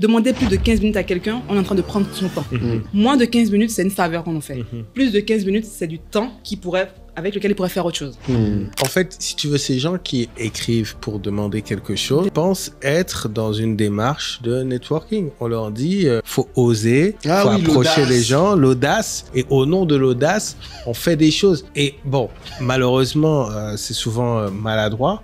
Demander plus de 15 minutes à quelqu'un, on est en train de prendre son temps. Moins de 15 minutes, c'est une faveur qu'on nous fait. Plus de 15 minutes, c'est du temps avec lequel ils pourraient faire autre chose. En fait, si tu veux, ces gens qui écrivent pour demander quelque chose pensent être dans une démarche de networking. On leur dit, faut oser, faut approcher les gens, l'audace. Et au nom de l'audace, on fait des choses. Et bon, malheureusement, c'est souvent maladroit.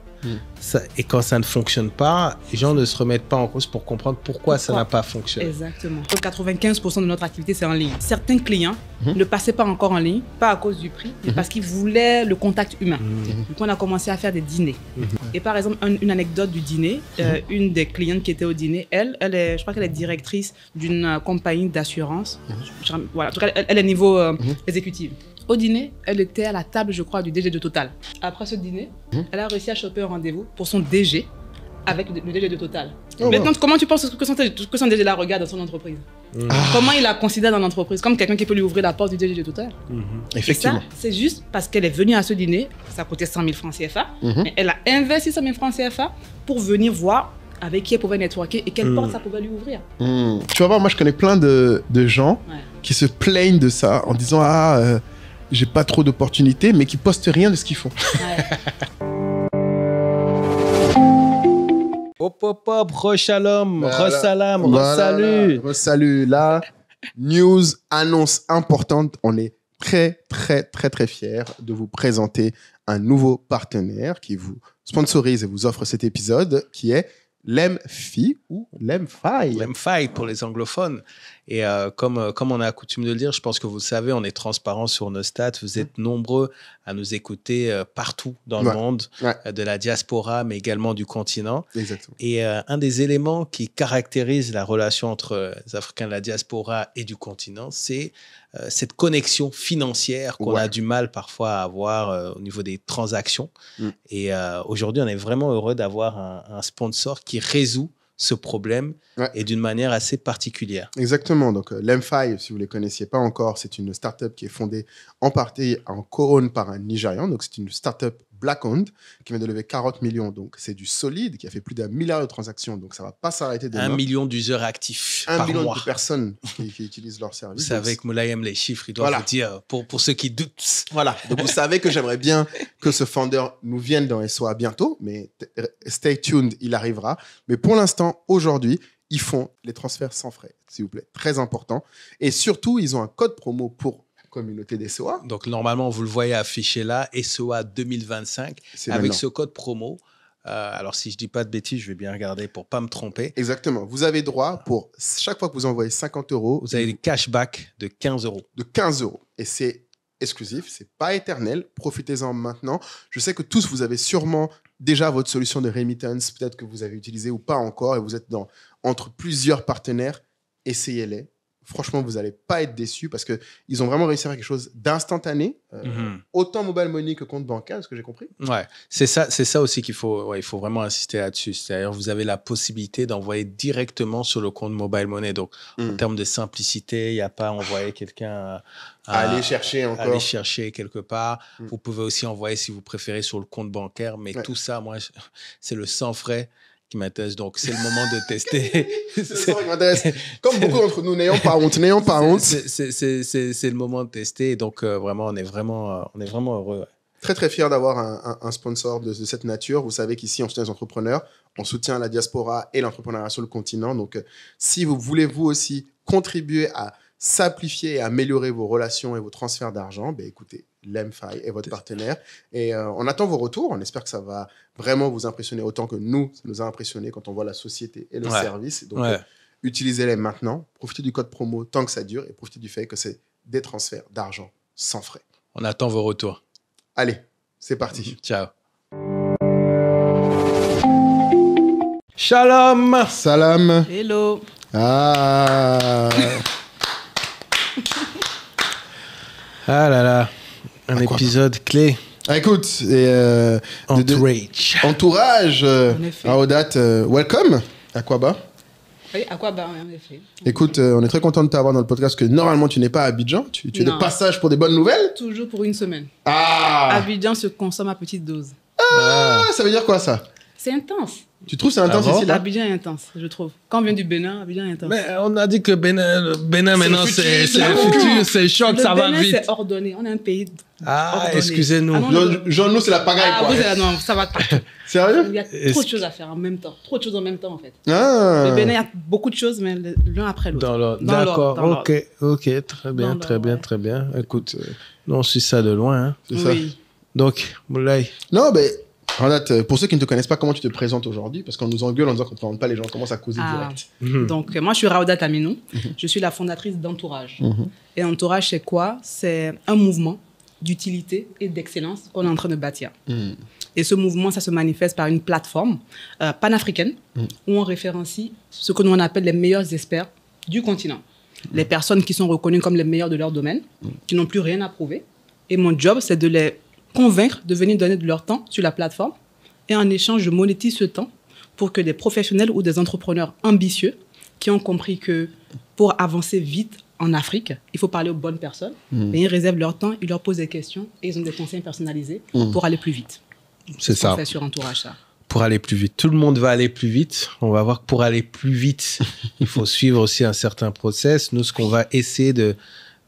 Et quand ça ne fonctionne pas, les gens ne se remettent pas en cause pour comprendre pourquoi ça n'a pas fonctionné. Exactement. 95% de notre activité, c'est en ligne. Certains clients ne passaient pas encore en ligne, pas à cause du prix, mais parce qu'ils voulaient le contact humain. Du coup, on a commencé à faire des dîners. Et par exemple, une anecdote du dîner, une des clientes qui était au dîner, je crois qu'elle est directrice d'une compagnie d'assurance. Voilà, en tout cas, elle est niveau exécutif. Au dîner, elle était à la table, je crois, du DG de Total. Après ce dîner, elle a réussi à choper un rendez-vous pour son DG avec le DG de Total. Maintenant, comment tu penses que son DG la regarde dans son entreprise? Comment il la considère dans l'entreprise? Comme quelqu'un qui peut lui ouvrir la porte du DG de Total. Effectivement. Et ça, c'est juste parce qu'elle est venue à ce dîner, ça coûtait 100 000 francs CFA, mais elle a investi 100 000 francs CFA pour venir voir avec qui elle pouvait networker et quelle porte ça pouvait lui ouvrir. Tu vas voir, moi je connais plein de gens qui se plaignent de ça en disant j'ai pas trop d'opportunités, mais qui postent rien de ce qu'ils font. Hop, re-shalom, re-salam, re-salut. Re-salut, là, news, annonce importante. On est très fiers de vous présenter un nouveau partenaire qui vous sponsorise et vous offre cet épisode, qui est Lemfi ou Lemfi. Lemfi pour les anglophones. Et comme on a coutume de le dire, je pense que vous le savez, on est transparent sur nos stats. Vous êtes nombreux à nous écouter partout dans le monde, de la diaspora, mais également du continent. Exactement. Et un des éléments qui caractérise la relation entre les Africains de la diaspora et du continent, c'est cette connexion financière qu'on a du mal parfois à avoir au niveau des transactions. Et aujourd'hui, on est vraiment heureux d'avoir un sponsor qui résout ce problème et d'une manière assez particulière. Exactement. Donc, Lemfi, si vous ne les connaissiez pas encore, c'est une startup qui est fondée en partie en co-own par un Nigérian. Donc, c'est une startup black-owned qui vient de lever 40 millions. Donc, c'est du solide, qui a fait plus d'1 milliard de transactions. Donc, ça ne va pas s'arrêter demain. 1 million d'users actifs par mois. 1 million de personnes qui utilisent leur service. Vous savez que Moulaïem, les chiffres, il doit vous dire, pour ceux qui doutent. Voilà. Donc, vous savez que j'aimerais bien que ce founder nous vienne dans SOA bientôt, mais stay tuned, il arrivera. Mais pour l'instant, aujourd'hui, ils font les transferts sans frais, s'il vous plaît. Très important. Et surtout, ils ont un code promo pour communauté des SOA. Donc, normalement, vous le voyez affiché là, SOA 2025, avec maintenant ce code promo. Alors, si je ne dis pas de bêtises, je vais bien regarder pour ne pas me tromper. Exactement. Vous avez droit, pour chaque fois que vous envoyez 50 €, vous avez des cashbacks de 15 €. De 15 €. Et c'est exclusif, ce n'est pas éternel. Profitez-en maintenant. Je sais que tous, vous avez sûrement déjà votre solution de remittance, peut-être que vous avez utilisé ou pas encore, et vous êtes entre plusieurs partenaires. Essayez-les. Franchement, vous n'allez pas être déçus parce qu'ils ont vraiment réussi à faire quelque chose d'instantané, autant mobile money que compte bancaire, ce que j'ai compris. Ouais, c'est ça aussi qu'il faut, il faut vraiment insister là-dessus. C'est-à-dire, vous avez la possibilité d'envoyer directement sur le compte mobile money. Donc, en termes de simplicité, il n'y a pas à envoyer quelqu'un à aller chercher encore. Aller chercher quelque part. Vous pouvez aussi envoyer, si vous préférez, sur le compte bancaire. Mais tout ça, moi, c'est le sans frais qui m'intéresse. Donc, c'est le moment de tester. C'est ça qui m'intéresse. Comme beaucoup d'entre nous, n'ayons pas honte, n'ayons pas honte. C'est le moment de tester. Donc, vraiment, on est vraiment heureux. Très, très fier d'avoir un sponsor de cette nature. Vous savez qu'ici, on soutient les entrepreneurs, on soutient la diaspora et l'entrepreneuriat sur le continent. Donc, si vous voulez, vous aussi, contribuer à simplifier et améliorer vos relations et vos transferts d'argent, écoutez, Lemfi est votre partenaire. Et on attend vos retours. On espère que ça va vraiment vous impressionner autant que nous, ça nous a impressionné quand on voit la société et le service. Donc, utilisez-les maintenant. Profitez du code promo tant que ça dure et profitez du fait que c'est des transferts d'argent sans frais. On attend vos retours. Allez, c'est parti. Ciao. Shalom. Salam. Hello. Ah là là. Un épisode clé. Écoute, entourage. Aodat, welcome. Aquaba. Oui, Aquaba, en effet. Écoute, on est très content de t'avoir dans le podcast, que normalement tu n'es pas à Abidjan. Tu es de passage pour des bonnes nouvelles. Toujours pour une semaine. Ah. Abidjan se consomme à petite dose. Ça veut dire quoi ça? C'est intense. Tu trouves c'est intense ici, là? Abidjan est intense, je trouve. Quand on vient du Bénin, Abidjan est intense. Mais on a dit que Bénin maintenant, c'est le futur, c'est le choc, ça va vite. C'est ordonné. On est un pays ordonné. Excusez-nous. Nous, c'est la pagaille, quoi. Non, ça va pas. Sérieux? Il y a trop de choses à faire en même temps. Trop de choses en même temps, en fait. Ah. Le Bénin, il y a beaucoup de choses, mais l'un après l'autre. D'accord, ok, très bien. Écoute, nous, on suit ça de loin. Hein. C'est ça. Donc, Moulay. Non, mais... Renate, pour ceux qui ne te connaissent pas, comment tu te présentes aujourd'hui? Parce qu'on nous engueule en disant qu'on ne présente pas les gens, on commence à causer direct. Donc, moi, je suis Raouda Taminou. Je suis la fondatrice d'Entourage. Et Entourage, c'est quoi? C'est un mouvement d'utilité et d'excellence qu'on est en train de bâtir. Et ce mouvement, ça se manifeste par une plateforme panafricaine où on référencie ce que nous on appelle les meilleurs experts du continent. Les personnes qui sont reconnues comme les meilleurs de leur domaine, qui n'ont plus rien à prouver. Et mon job, c'est de les convaincre de venir donner de leur temps sur la plateforme. Et en échange, je monétise ce temps pour que des professionnels ou des entrepreneurs ambitieux qui ont compris que pour avancer vite en Afrique, il faut parler aux bonnes personnes. Et ils réservent leur temps, ils leur posent des questions et ils ont des conseils personnalisés pour aller plus vite. C'est ça. On fait sur Entourage, ça. Pour aller plus vite. Tout le monde va aller plus vite. On va voir que pour aller plus vite, il faut suivre aussi un certain process. Nous, ce qu'on va essayer de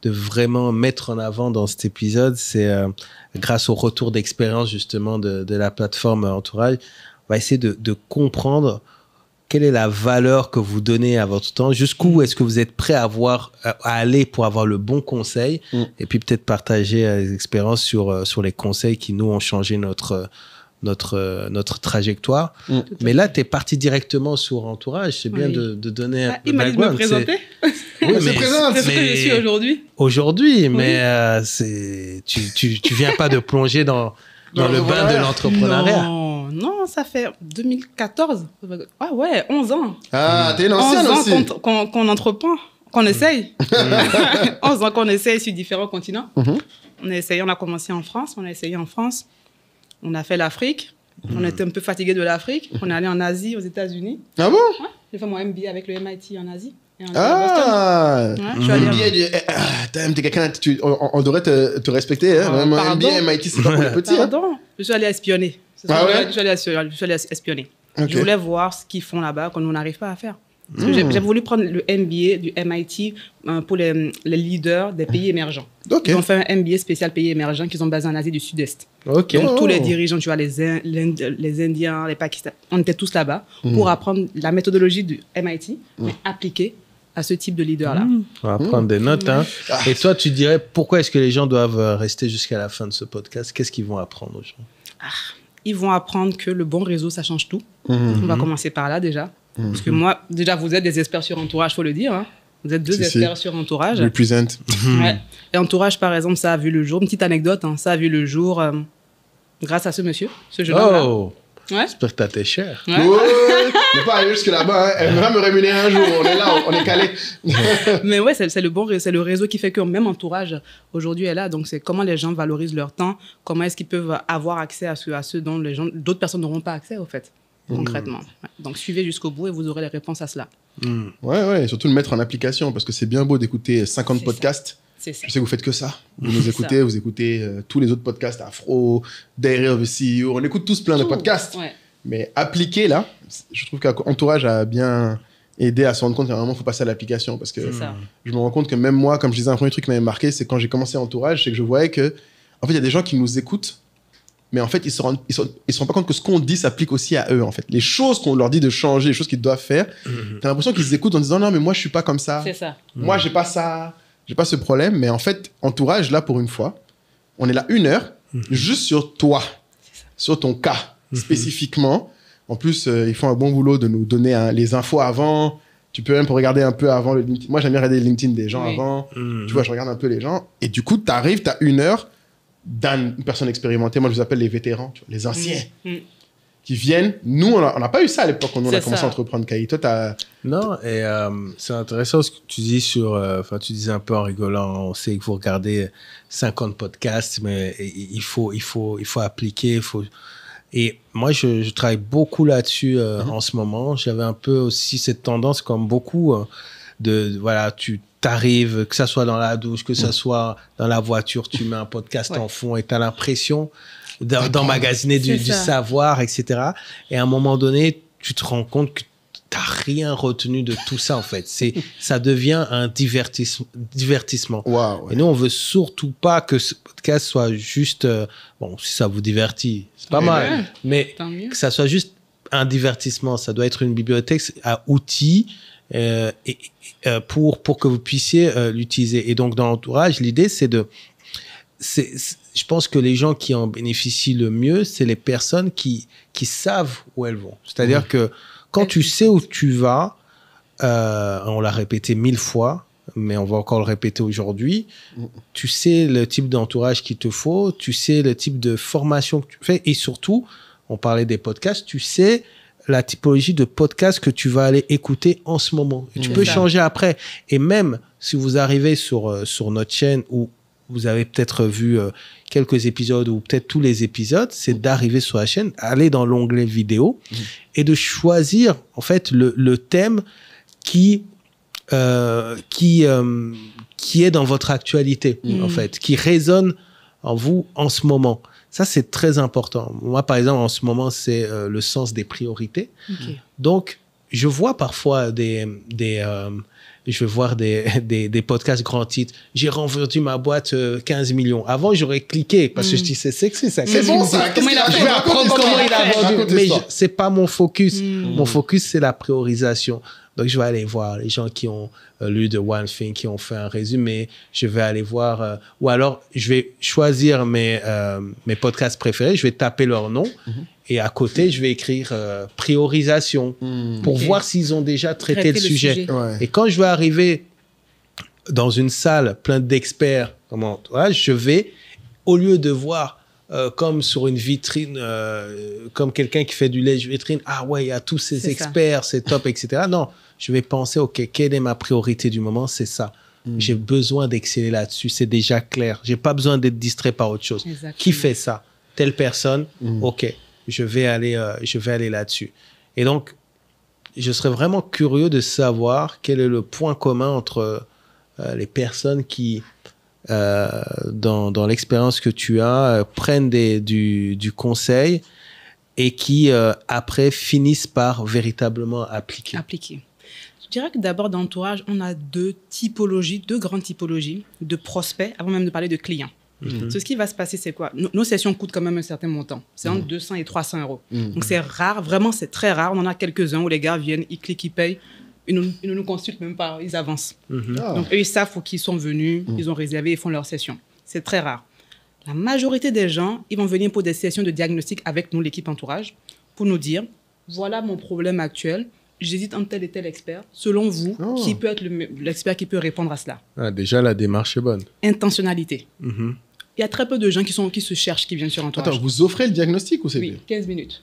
vraiment mettre en avant dans cet épisode, c'est grâce au retour d'expérience justement de la plateforme Entourage, on va essayer de comprendre quelle est la valeur que vous donnez à votre temps, jusqu'où est-ce que vous êtes prêt à aller pour avoir le bon conseil, et puis peut-être partager les expériences sur les conseils qui nous ont changé notre trajectoire. Mais là, tu es parti directement sur Entourage. C'est bien de donner un il m'a dit de me présenter. Oui, mais c'est ce que je suis aujourd'hui. Aujourd'hui, mais tu viens pas de plonger dans le bain de l'entrepreneuriat. Non, ça fait 2014. Ah ouais, 11 ans. Ah, t'es une ancienne 11 ans aussi. qu'on entreprend, qu'on essaye. 11 ans qu'on essaye sur différents continents. On a commencé en France, on a essayé en France. On a fait l'Afrique. On était un peu fatigué de l'Afrique. On est allé en Asie, aux États-Unis. Ah bon? Ouais. J'ai fait mon MBA avec le MIT en Asie. Et Ah! Je suis allé t'es quelqu'un, on devrait te respecter. Hein? Mon MBA MIT, c'est pas pour les petits. Pardon, je suis allé espionner. Ah ouais? Je suis allé espionner. Okay. Je voulais voir ce qu'ils font là-bas qu'on n'arrive pas à faire. Parce que j'ai voulu prendre le MBA du MIT pour les leaders des pays émergents. Okay. Ils ont fait un MBA spécial pays émergents qu'ils ont basé en Asie du Sud-Est. Okay. Donc tous les dirigeants, tu vois, les Indiens, les Pakistanais, on était tous là-bas pour apprendre la méthodologie du MIT, mais appliquée à ce type de leader-là. On va prendre des notes. Hein. Et toi, tu dirais, pourquoi est-ce que les gens doivent rester jusqu'à la fin de ce podcast? Qu'est-ce qu'ils vont apprendre aux gens? Ils vont apprendre que le bon réseau, ça change tout. On va commencer par là déjà. Parce que moi, déjà, vous êtes des experts sur Entourage, il faut le dire. Hein. Vous êtes deux experts sur Entourage. Represent. Ouais. Et Entourage, par exemple, ça a vu le jour. Une petite anecdote, hein, ça a vu le jour grâce à ce monsieur, ce jeune homme-là. Oh! Ouais. J'espère que t'as tes chers. Ouais. Ne pas aller jusque là-bas. Hein. Elle va me rémunérer un jour. On est là, on est calé. Mais ouais, c'est le réseau qui fait que même Entourage aujourd'hui est là. Donc c'est comment les gens valorisent leur temps, comment est-ce qu'ils peuvent avoir accès à ceux dont d'autres personnes n'auront pas accès au fait, concrètement. Ouais. Donc suivez jusqu'au bout et vous aurez les réponses à cela. Ouais, et surtout le mettre en application parce que c'est bien beau d'écouter 50 podcasts. C'est ça. Je sais que vous faites que ça. Vous nous écoutez, vous écoutez tous les autres podcasts, Afro, Diary of a CEO. On écoute tous plein de podcasts. Ouais. Mais appliquer là, je trouve qu'Entourage a bien aidé à se rendre compte qu'à un moment, il faut passer à l'application. Parce que je me rends compte que même moi, comme je disais, un premier truc qui m'avait marqué, c'est quand j'ai commencé Entourage, c'est que je voyais que, en fait, il y a des gens qui nous écoutent, mais en fait, ils se rendent pas compte que ce qu'on dit s'applique aussi à eux, en fait. Les choses qu'on leur dit de changer, les choses qu'ils doivent faire, t'as l'impression qu'ils écoutent en disant non, mais moi, je suis pas comme ça. C'est ça. Moi, j'ai pas ça. J'ai pas ce problème, mais en fait, Entourage, là, pour une fois, on est là 1 heure, juste sur toi, sur ton cas, spécifiquement. En plus, ils font un bon boulot de nous donner les infos avant. Tu peux même regarder un peu avant le LinkedIn. Moi, j'aime bien regarder le LinkedIn des gens avant. Tu vois, je regarde un peu les gens. Et du coup, t'arrives, t'as 1 heure d'une personne expérimentée. Moi, je les appelle les vétérans, tu vois, les anciens. Qui viennent. Nous, on n'a pas eu ça à l'époque quand on a commencé à entreprendre Kaï. Toi, t'as... Non, et c'est intéressant ce que tu dis tu disais un peu en rigolant, on sait que vous regardez 50 podcasts, mais il faut appliquer, Et moi, je travaille beaucoup là-dessus en ce moment. J'avais un peu aussi cette tendance, comme beaucoup, tu t'arrives, que ça soit dans la douche, que ça soit dans la voiture, tu mets un podcast en fond et tu as l'impression d'emmagasiner du savoir, etc. Et à un moment donné, tu te rends compte que tu n'as rien retenu de tout ça, en fait. Ça devient un divertissement. Wow, ouais. Et nous, on veut surtout pas que ce podcast soit juste... bon, si ça vous divertit, c'est pas mal. Mais que ça soit juste un divertissement. Ça doit être une bibliothèque à outils pour que vous puissiez l'utiliser. Et donc, dans l'entourage, l'idée, je pense que les gens qui en bénéficient le mieux, c'est les personnes qui savent où elles vont. C'est-à-dire que quand tu sais où tu vas, on l'a répété 1000 fois, mais on va encore le répéter aujourd'hui, tu sais le type d'entourage qu'il te faut, tu sais le type de formation que tu fais, et surtout, on parlait des podcasts, tu sais la typologie de podcast que tu vas aller écouter en ce moment. Et tu peux changer après. Et même si vous arrivez sur notre chaîne où vous avez peut-être vu quelques épisodes ou peut-être tous les épisodes, c'est d'arriver sur la chaîne, aller dans l'onglet vidéo et de choisir en fait le thème qui est dans votre actualité, en fait, qui résonne en vous en ce moment. Ça, c'est très important. Moi, par exemple, en ce moment, c'est le sens des priorités. Okay. Donc, je vois parfois je vais voir des podcasts grands titres. J'ai revendu ma boîte 15 millions. Avant, j'aurais cliqué parce que je dis c'est sexy ça. C'est bon ça. Comment il a fait? Je vais apprendre comment il a vendu. Mais c'est pas mon focus. Mon focus, c'est la priorisation. Donc, je vais aller voir les gens qui ont lu The One Thing, qui ont fait un résumé. Je vais aller voir... ou alors, je vais choisir mes podcasts préférés. Je vais taper leur nom. Et à côté, je vais écrire priorisation pour voir s'ils ont déjà traité le sujet. Ouais. Et quand je vais arriver dans une salle pleine d'experts, je vais, au lieu de voir comme sur une vitrine, comme quelqu'un qui fait du lèche-vitrine, ah ouais, il y a tous ces experts, c'est top, etc. Non, je vais penser, OK, quelle est ma priorité du moment? C'est ça. J'ai besoin d'exceller là-dessus, c'est déjà clair. J'ai pas besoin d'être distrait par autre chose. Exactement. Qui fait ça? Telle personne? OK. Je vais aller là-dessus. Et donc, je serais vraiment curieux de savoir quel est le point commun entre les personnes qui, dans l'expérience que tu as, prennent du conseil et qui, après, finissent par véritablement appliquer. Je dirais que d'abord, dans l'entourage, on a deux grandes typologies de prospects, avant même de parler de clients. Ce qui va se passer, c'est quoi? Nos sessions coûtent quand même un certain montant. C'est entre 200 et 300 euros. Donc, c'est rare. Vraiment, c'est très rare. On en a quelques-uns où les gars viennent, ils cliquent, ils payent. Ils ne nous consultent même pas. Ils avancent. Donc, eux, ils savent pour qui ils sont venus. Ils ont réservé, ils font leur session. C'est très rare. La majorité des gens, ils vont venir pour des sessions de diagnostic avec nous, l'équipe entourage, pour nous dire, voilà mon problème actuel. J'hésite entre tel et tel expert. Selon vous, qui peut être l'expert qui peut répondre à cela? Déjà, la démarche est bonne. Intentionnalité. Il y a très peu de gens qui se cherchent, qui viennent sur Entourage. Attends, vous offrez le diagnostic ou c'est... Oui, 15 minutes.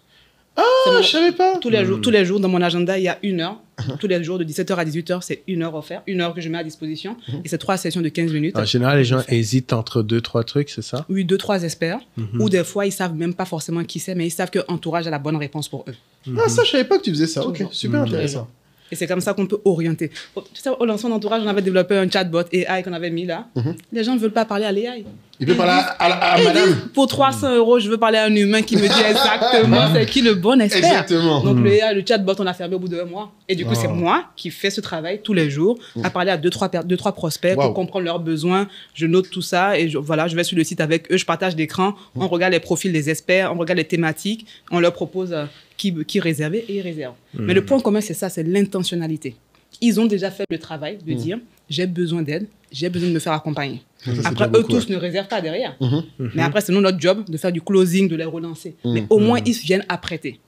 Ah, je savais pas. Tous les jours, dans mon agenda, il y a 1 heure. Tous les jours, de 17h à 18h, c'est 1 heure offerte. 1 heure que je mets à disposition. Et c'est 3 sessions de 15 minutes. En général, les gens hésitent entre 2-3 trucs, c'est ça? Oui, 2-3 experts. Ou des fois, ils savent même pas forcément qui c'est, mais ils savent que Entourage a la bonne réponse pour eux. Ah, ça, je savais pas que tu faisais ça. Ok, super intéressant. Et c'est comme ça qu'on peut orienter. Tu sais, au lancement d'Entourage, on avait développé un chatbot AI qu'on avait mis là. Les gens ne veulent pas parler à l'AI. Ils veulent parler à madame. Pour 300 euros, je veux parler à un humain qui me dit exactement c'est qui le bon expert. Exactement. Donc, le chatbot, on l'a fermé au bout de 1 mois. Et du coup, c'est moi qui fais ce travail tous les jours, à parler à 2-3 prospects pour comprendre leurs besoins. Je note tout ça et je vais sur le site avec eux, je partage l'écran, on regarde les profils des experts, on regarde les thématiques, on leur propose qui réserver et ils réservent. Mais le point commun, c'est ça, c'est l'intentionnalité. Ils ont déjà fait le travail de dire j'ai besoin d'aide, j'ai besoin de me faire accompagner. Après, eux tous ne réservent pas derrière. Mais après, c'est notre job de faire du closing, de les relancer. Mais au moins, ils viennent apprêter.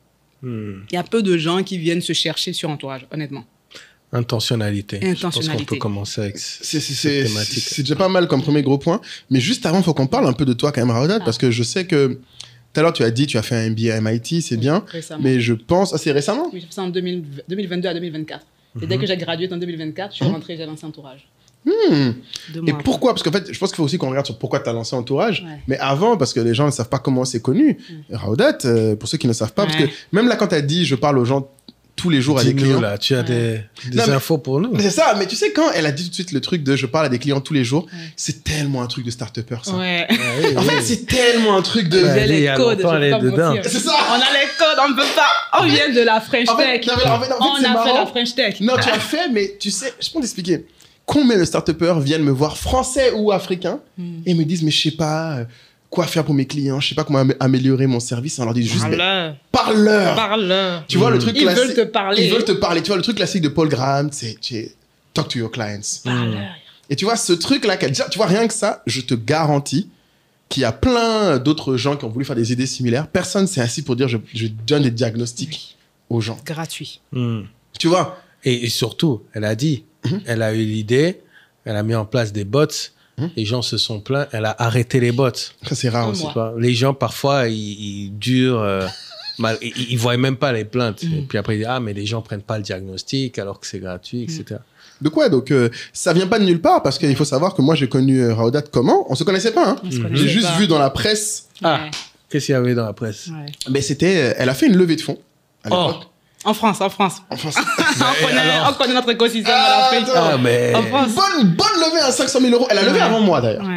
Il y a peu de gens qui viennent se chercher sur Entourage, honnêtement. Intentionnalité. Je pense qu'on peut commencer avec cette thématique. C'est déjà pas mal comme premier gros point. Mais juste avant, il faut qu'on parle un peu de toi quand même, Raoudat, parce que je sais que tout à l'heure, tu as dit tu as fait un MBA à MIT, c'est bien. Récemment. Mais je pense... Ah, c'est récemment? Oui, j'ai fait ça en 2022 à 2024. Et dès que j'ai gradué en 2024, je suis rentrée, j'ai lancé Entourage. Et pourquoi? Parce qu'en fait, je pense qu'il faut aussi qu'on regarde sur pourquoi tu as lancé Entourage. Mais avant, parce que les gens ne savent pas comment c'est connu. Raoudat, pour ceux qui ne savent pas, parce que même là, quand tu as dit je parle aux gens tous les jours à des clients. Là, tu as des infos pour nous. C'est ça, mais tu sais, quand elle a dit tout de suite le truc de je parle à des clients tous les jours, c'est tellement un truc de start-upper, ça. Ouais. En fait, c'est tellement un truc de... J'ai les codes, c'est ça. On a les codes, on ne peut pas. On vient de la French Tech. On a fait la French Tech. Non, tu as fait, mais tu sais, je peux t'expliquer. Combien de start-upers viennent me voir, français ou africains, et me disent, mais je sais pas quoi faire pour mes clients, je sais pas comment améliorer mon service. On leur dit juste, parle-leur. Tu vois, le truc classique. Ils veulent te parler. Tu vois, le truc classique de Paul Graham, c'est talk to your clients. Et tu vois, ce truc-là, tu vois, rien que ça, je te garantis qu'il y a plein d'autres gens qui ont voulu faire des idées similaires. Personne s'est assis pour dire, je donne des diagnostics aux gens. Gratuit. Tu vois. Et surtout, elle a dit, elle a eu l'idée, elle a mis en place des bots. Les gens se sont plaints, elle a arrêté les bots. Ça, c'est rare aussi. Les gens, parfois, ils durent mal. Ils ne voient même pas les plaintes. Et puis après, ils disent, ah, mais les gens ne prennent pas le diagnostic alors que c'est gratuit, etc. De quoi? Donc, ça vient pas de nulle part parce qu'il faut savoir que moi, j'ai connu Raoudat comment? On se connaissait pas, hein? J'ai juste vu dans la presse. Ah, qu'est-ce qu'il y avait dans la presse? Mais c'était, elle a fait une levée de fonds à l'époque. En France. En on connaît notre écosystème en Afrique. En France. Bonne levée à 500 000 €. Elle a levé avant moi, d'ailleurs.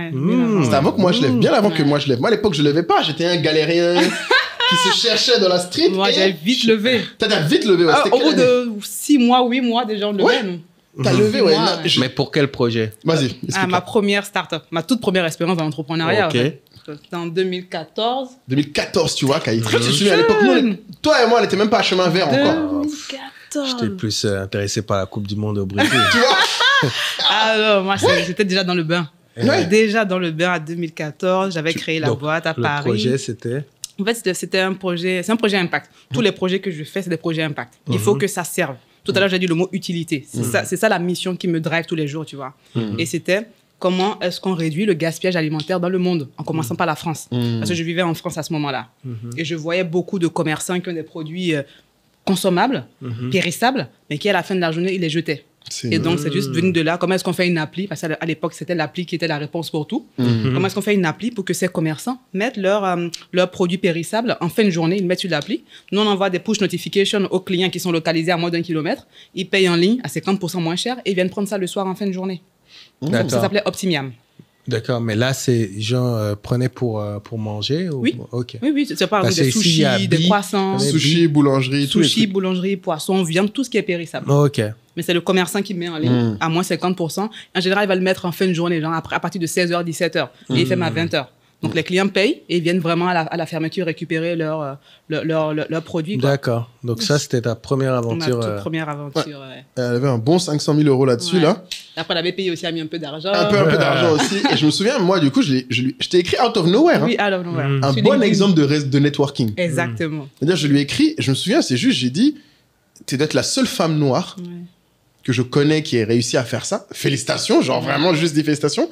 C'était avant que moi je lève. Bien avant que moi je lève. Moi, à l'époque, je levais pas. J'étais un galérien qui se cherchait dans la street. Moi, j'ai vite levé. T'as vite levé, ouais. Au bout de 6 mois, 8 mois, déjà, on levait, nous. T'as levé, ouais. Mais pour quel projet? Vas-y. Ma première start-up. Ma toute première expérience dans l'entrepreneuriat. C'était en 2014. 2014, tu vois, Kaït. Tu te souviens, à l'époque, toi et moi, elle était même pas à chemin vert encore. 2014. J'étais plus intéressé par la Coupe du Monde au Brésil. Tu vois? Ah non, moi, j'étais déjà dans le bain. Déjà dans le bain à 2014. J'avais créé la boîte à Paris. Le projet, c'était? En fait, c'était un projet impact. Tous les projets que je fais, c'est des projets impact. Il faut que ça serve. Tout à l'heure, j'ai dit le mot utilité. C'est ça la mission qui me drive tous les jours, tu vois. Et c'était comment est-ce qu'on réduit le gaspillage alimentaire dans le monde, en commençant par la France. Parce que je vivais en France à ce moment-là. Et je voyais beaucoup de commerçants qui ont des produits consommables, périssables, mais qui, à la fin de la journée, ils les jetaient. Et donc, c'est juste venu de là. Comment est-ce qu'on fait une appli? Parce qu'à l'époque, c'était l'appli qui était la réponse pour tout. Comment est-ce qu'on fait une appli pour que ces commerçants mettent leurs produits périssables en fin de journée, ils mettent sur l'appli. Nous, on envoie des push notifications aux clients qui sont localisés à moins d'1 kilomètre. Ils payent en ligne à 50% moins cher et ils viennent prendre ça le soir en fin de journée. Ça s'appelait Optimiam. D'accord, mais là, les gens prenaient pour manger ou... Oui. Okay. Oui, c'est par exemple des sushis, des croissants. Sushis, boulangerie, tout. Sushis, boulangerie, poisson, viande, tout ce qui est périssable. Ok. Mais c'est le commerçant qui met en ligne à moins 50%. En général, il va le mettre en fin de journée, genre à partir de 16h, 17h. Et il fait à 20h. Donc, les clients payent et ils viennent vraiment à la fermeture récupérer leurs produits. D'accord. Donc, ça, c'était ta première aventure. Ma toute première aventure, ouais. Elle avait un bon 500 000 € là-dessus, là. Après, la BPI aussi a mis un peu d'argent. Un peu d'argent aussi. Et je me souviens, moi, du coup, je t'ai écrit out of nowhere. Oui, out of nowhere. Un bon exemple de networking. Exactement. C'est-à-dire, je lui ai écrit, je me souviens, c'est juste, j'ai dit, tu dois être la seule femme noire que je connais qui ait réussi à faire ça. Félicitations, genre vraiment juste des félicitations.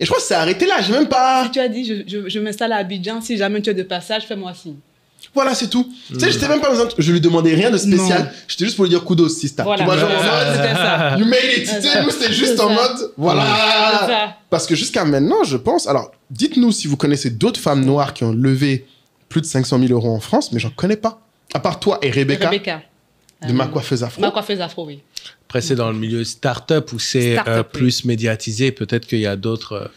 Et je crois que c'est arrêté là, j'ai même pas... Si tu as dit, je m'installe à Abidjan, si jamais tu es de passage, fais-moi signe. Voilà, c'est tout. Tu sais, j'étais même pas besoin, je lui demandais rien de spécial. J'étais juste pour lui dire kudos, sister. Voilà, tu vois, genre, c'était ça. You made it. Tu sais, nous, c'était juste en mode, voilà. Parce que jusqu'à maintenant, je pense... Alors, dites-nous si vous connaissez d'autres femmes noires qui ont levé plus de 500 000 € en France, mais j'en connais pas. À part toi et Rebecca. De Ma Coiffeuse Afro. Ma Coiffeuse Afro, oui. Après, c'est dans le milieu start-up où c'est plus médiatisé. Peut-être qu'il y a d'autres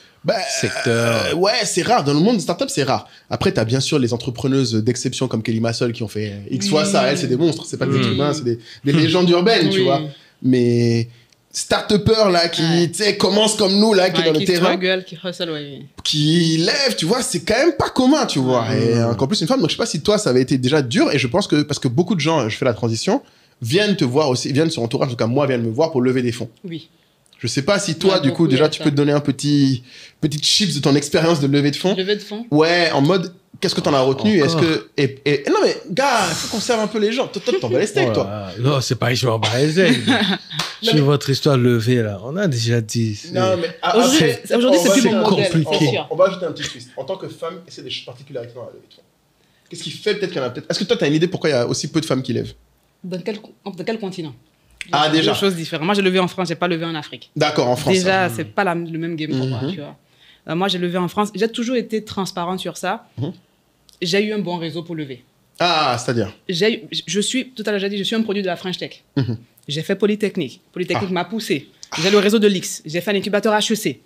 secteurs. Ouais, c'est rare. Dans le monde des start-up, c'est rare. Après, tu as bien sûr les entrepreneuses d'exception comme Kelly Massol qui ont fait X fois ça. Elles, c'est des monstres. C'est pas des êtres humains, c'est des légendes urbaines, tu vois. Mais start-upers, là, qui, tu sais, commencent comme nous, là, qui est dans le terrain. Qui hustle, qui lèvent, tu vois, c'est quand même pas commun, tu vois. Et encore plus une femme. Donc, je sais pas si toi, ça avait été déjà dur. Et je pense que, parce que beaucoup de gens, je fais la transition, viennent te voir aussi, viennent sur entourage, en tout cas moi, viennent me voir pour lever des fonds. Oui. Je sais pas si toi, du coup, déjà, tu peux te donner un petit chips de ton expérience de levée de fonds. Levée de fonds. Ouais, en mode, qu'est-ce que t'en as retenu? Est-ce que, non mais, gars, il faut qu'on serve un peu les gens. Toi, t'en bats les steaks, toi. Non, c'est pas que je m'en bats les steaks. Sur votre histoire levée, là, on a déjà dit. Non, mais, aujourd'hui, c'est plus mon modèle, c'est sûr. On va ajouter un petit twist. En tant que femme, c'est des particularités dans la levée de fonds. Qu'est-ce qui fait peut-être qu'il y en a peut-être, est-ce que toi, t'as une idée pourquoi il y a aussi peu de femmes qui lèvent? Dans quel continent? Déjà. Deux choses différentes. Moi, j'ai levé en France, j'ai pas levé en Afrique. D'accord, en France. Déjà, c'est pas le même game pour moi, tu vois. Moi, j'ai levé en France. J'ai toujours été transparente sur ça. J'ai eu un bon réseau pour lever. Ah, c'est-à-dire je suis un produit de la French Tech. J'ai fait Polytechnique. Polytechnique m'a poussé. J'ai le réseau de l'X. J'ai fait un incubateur HEC.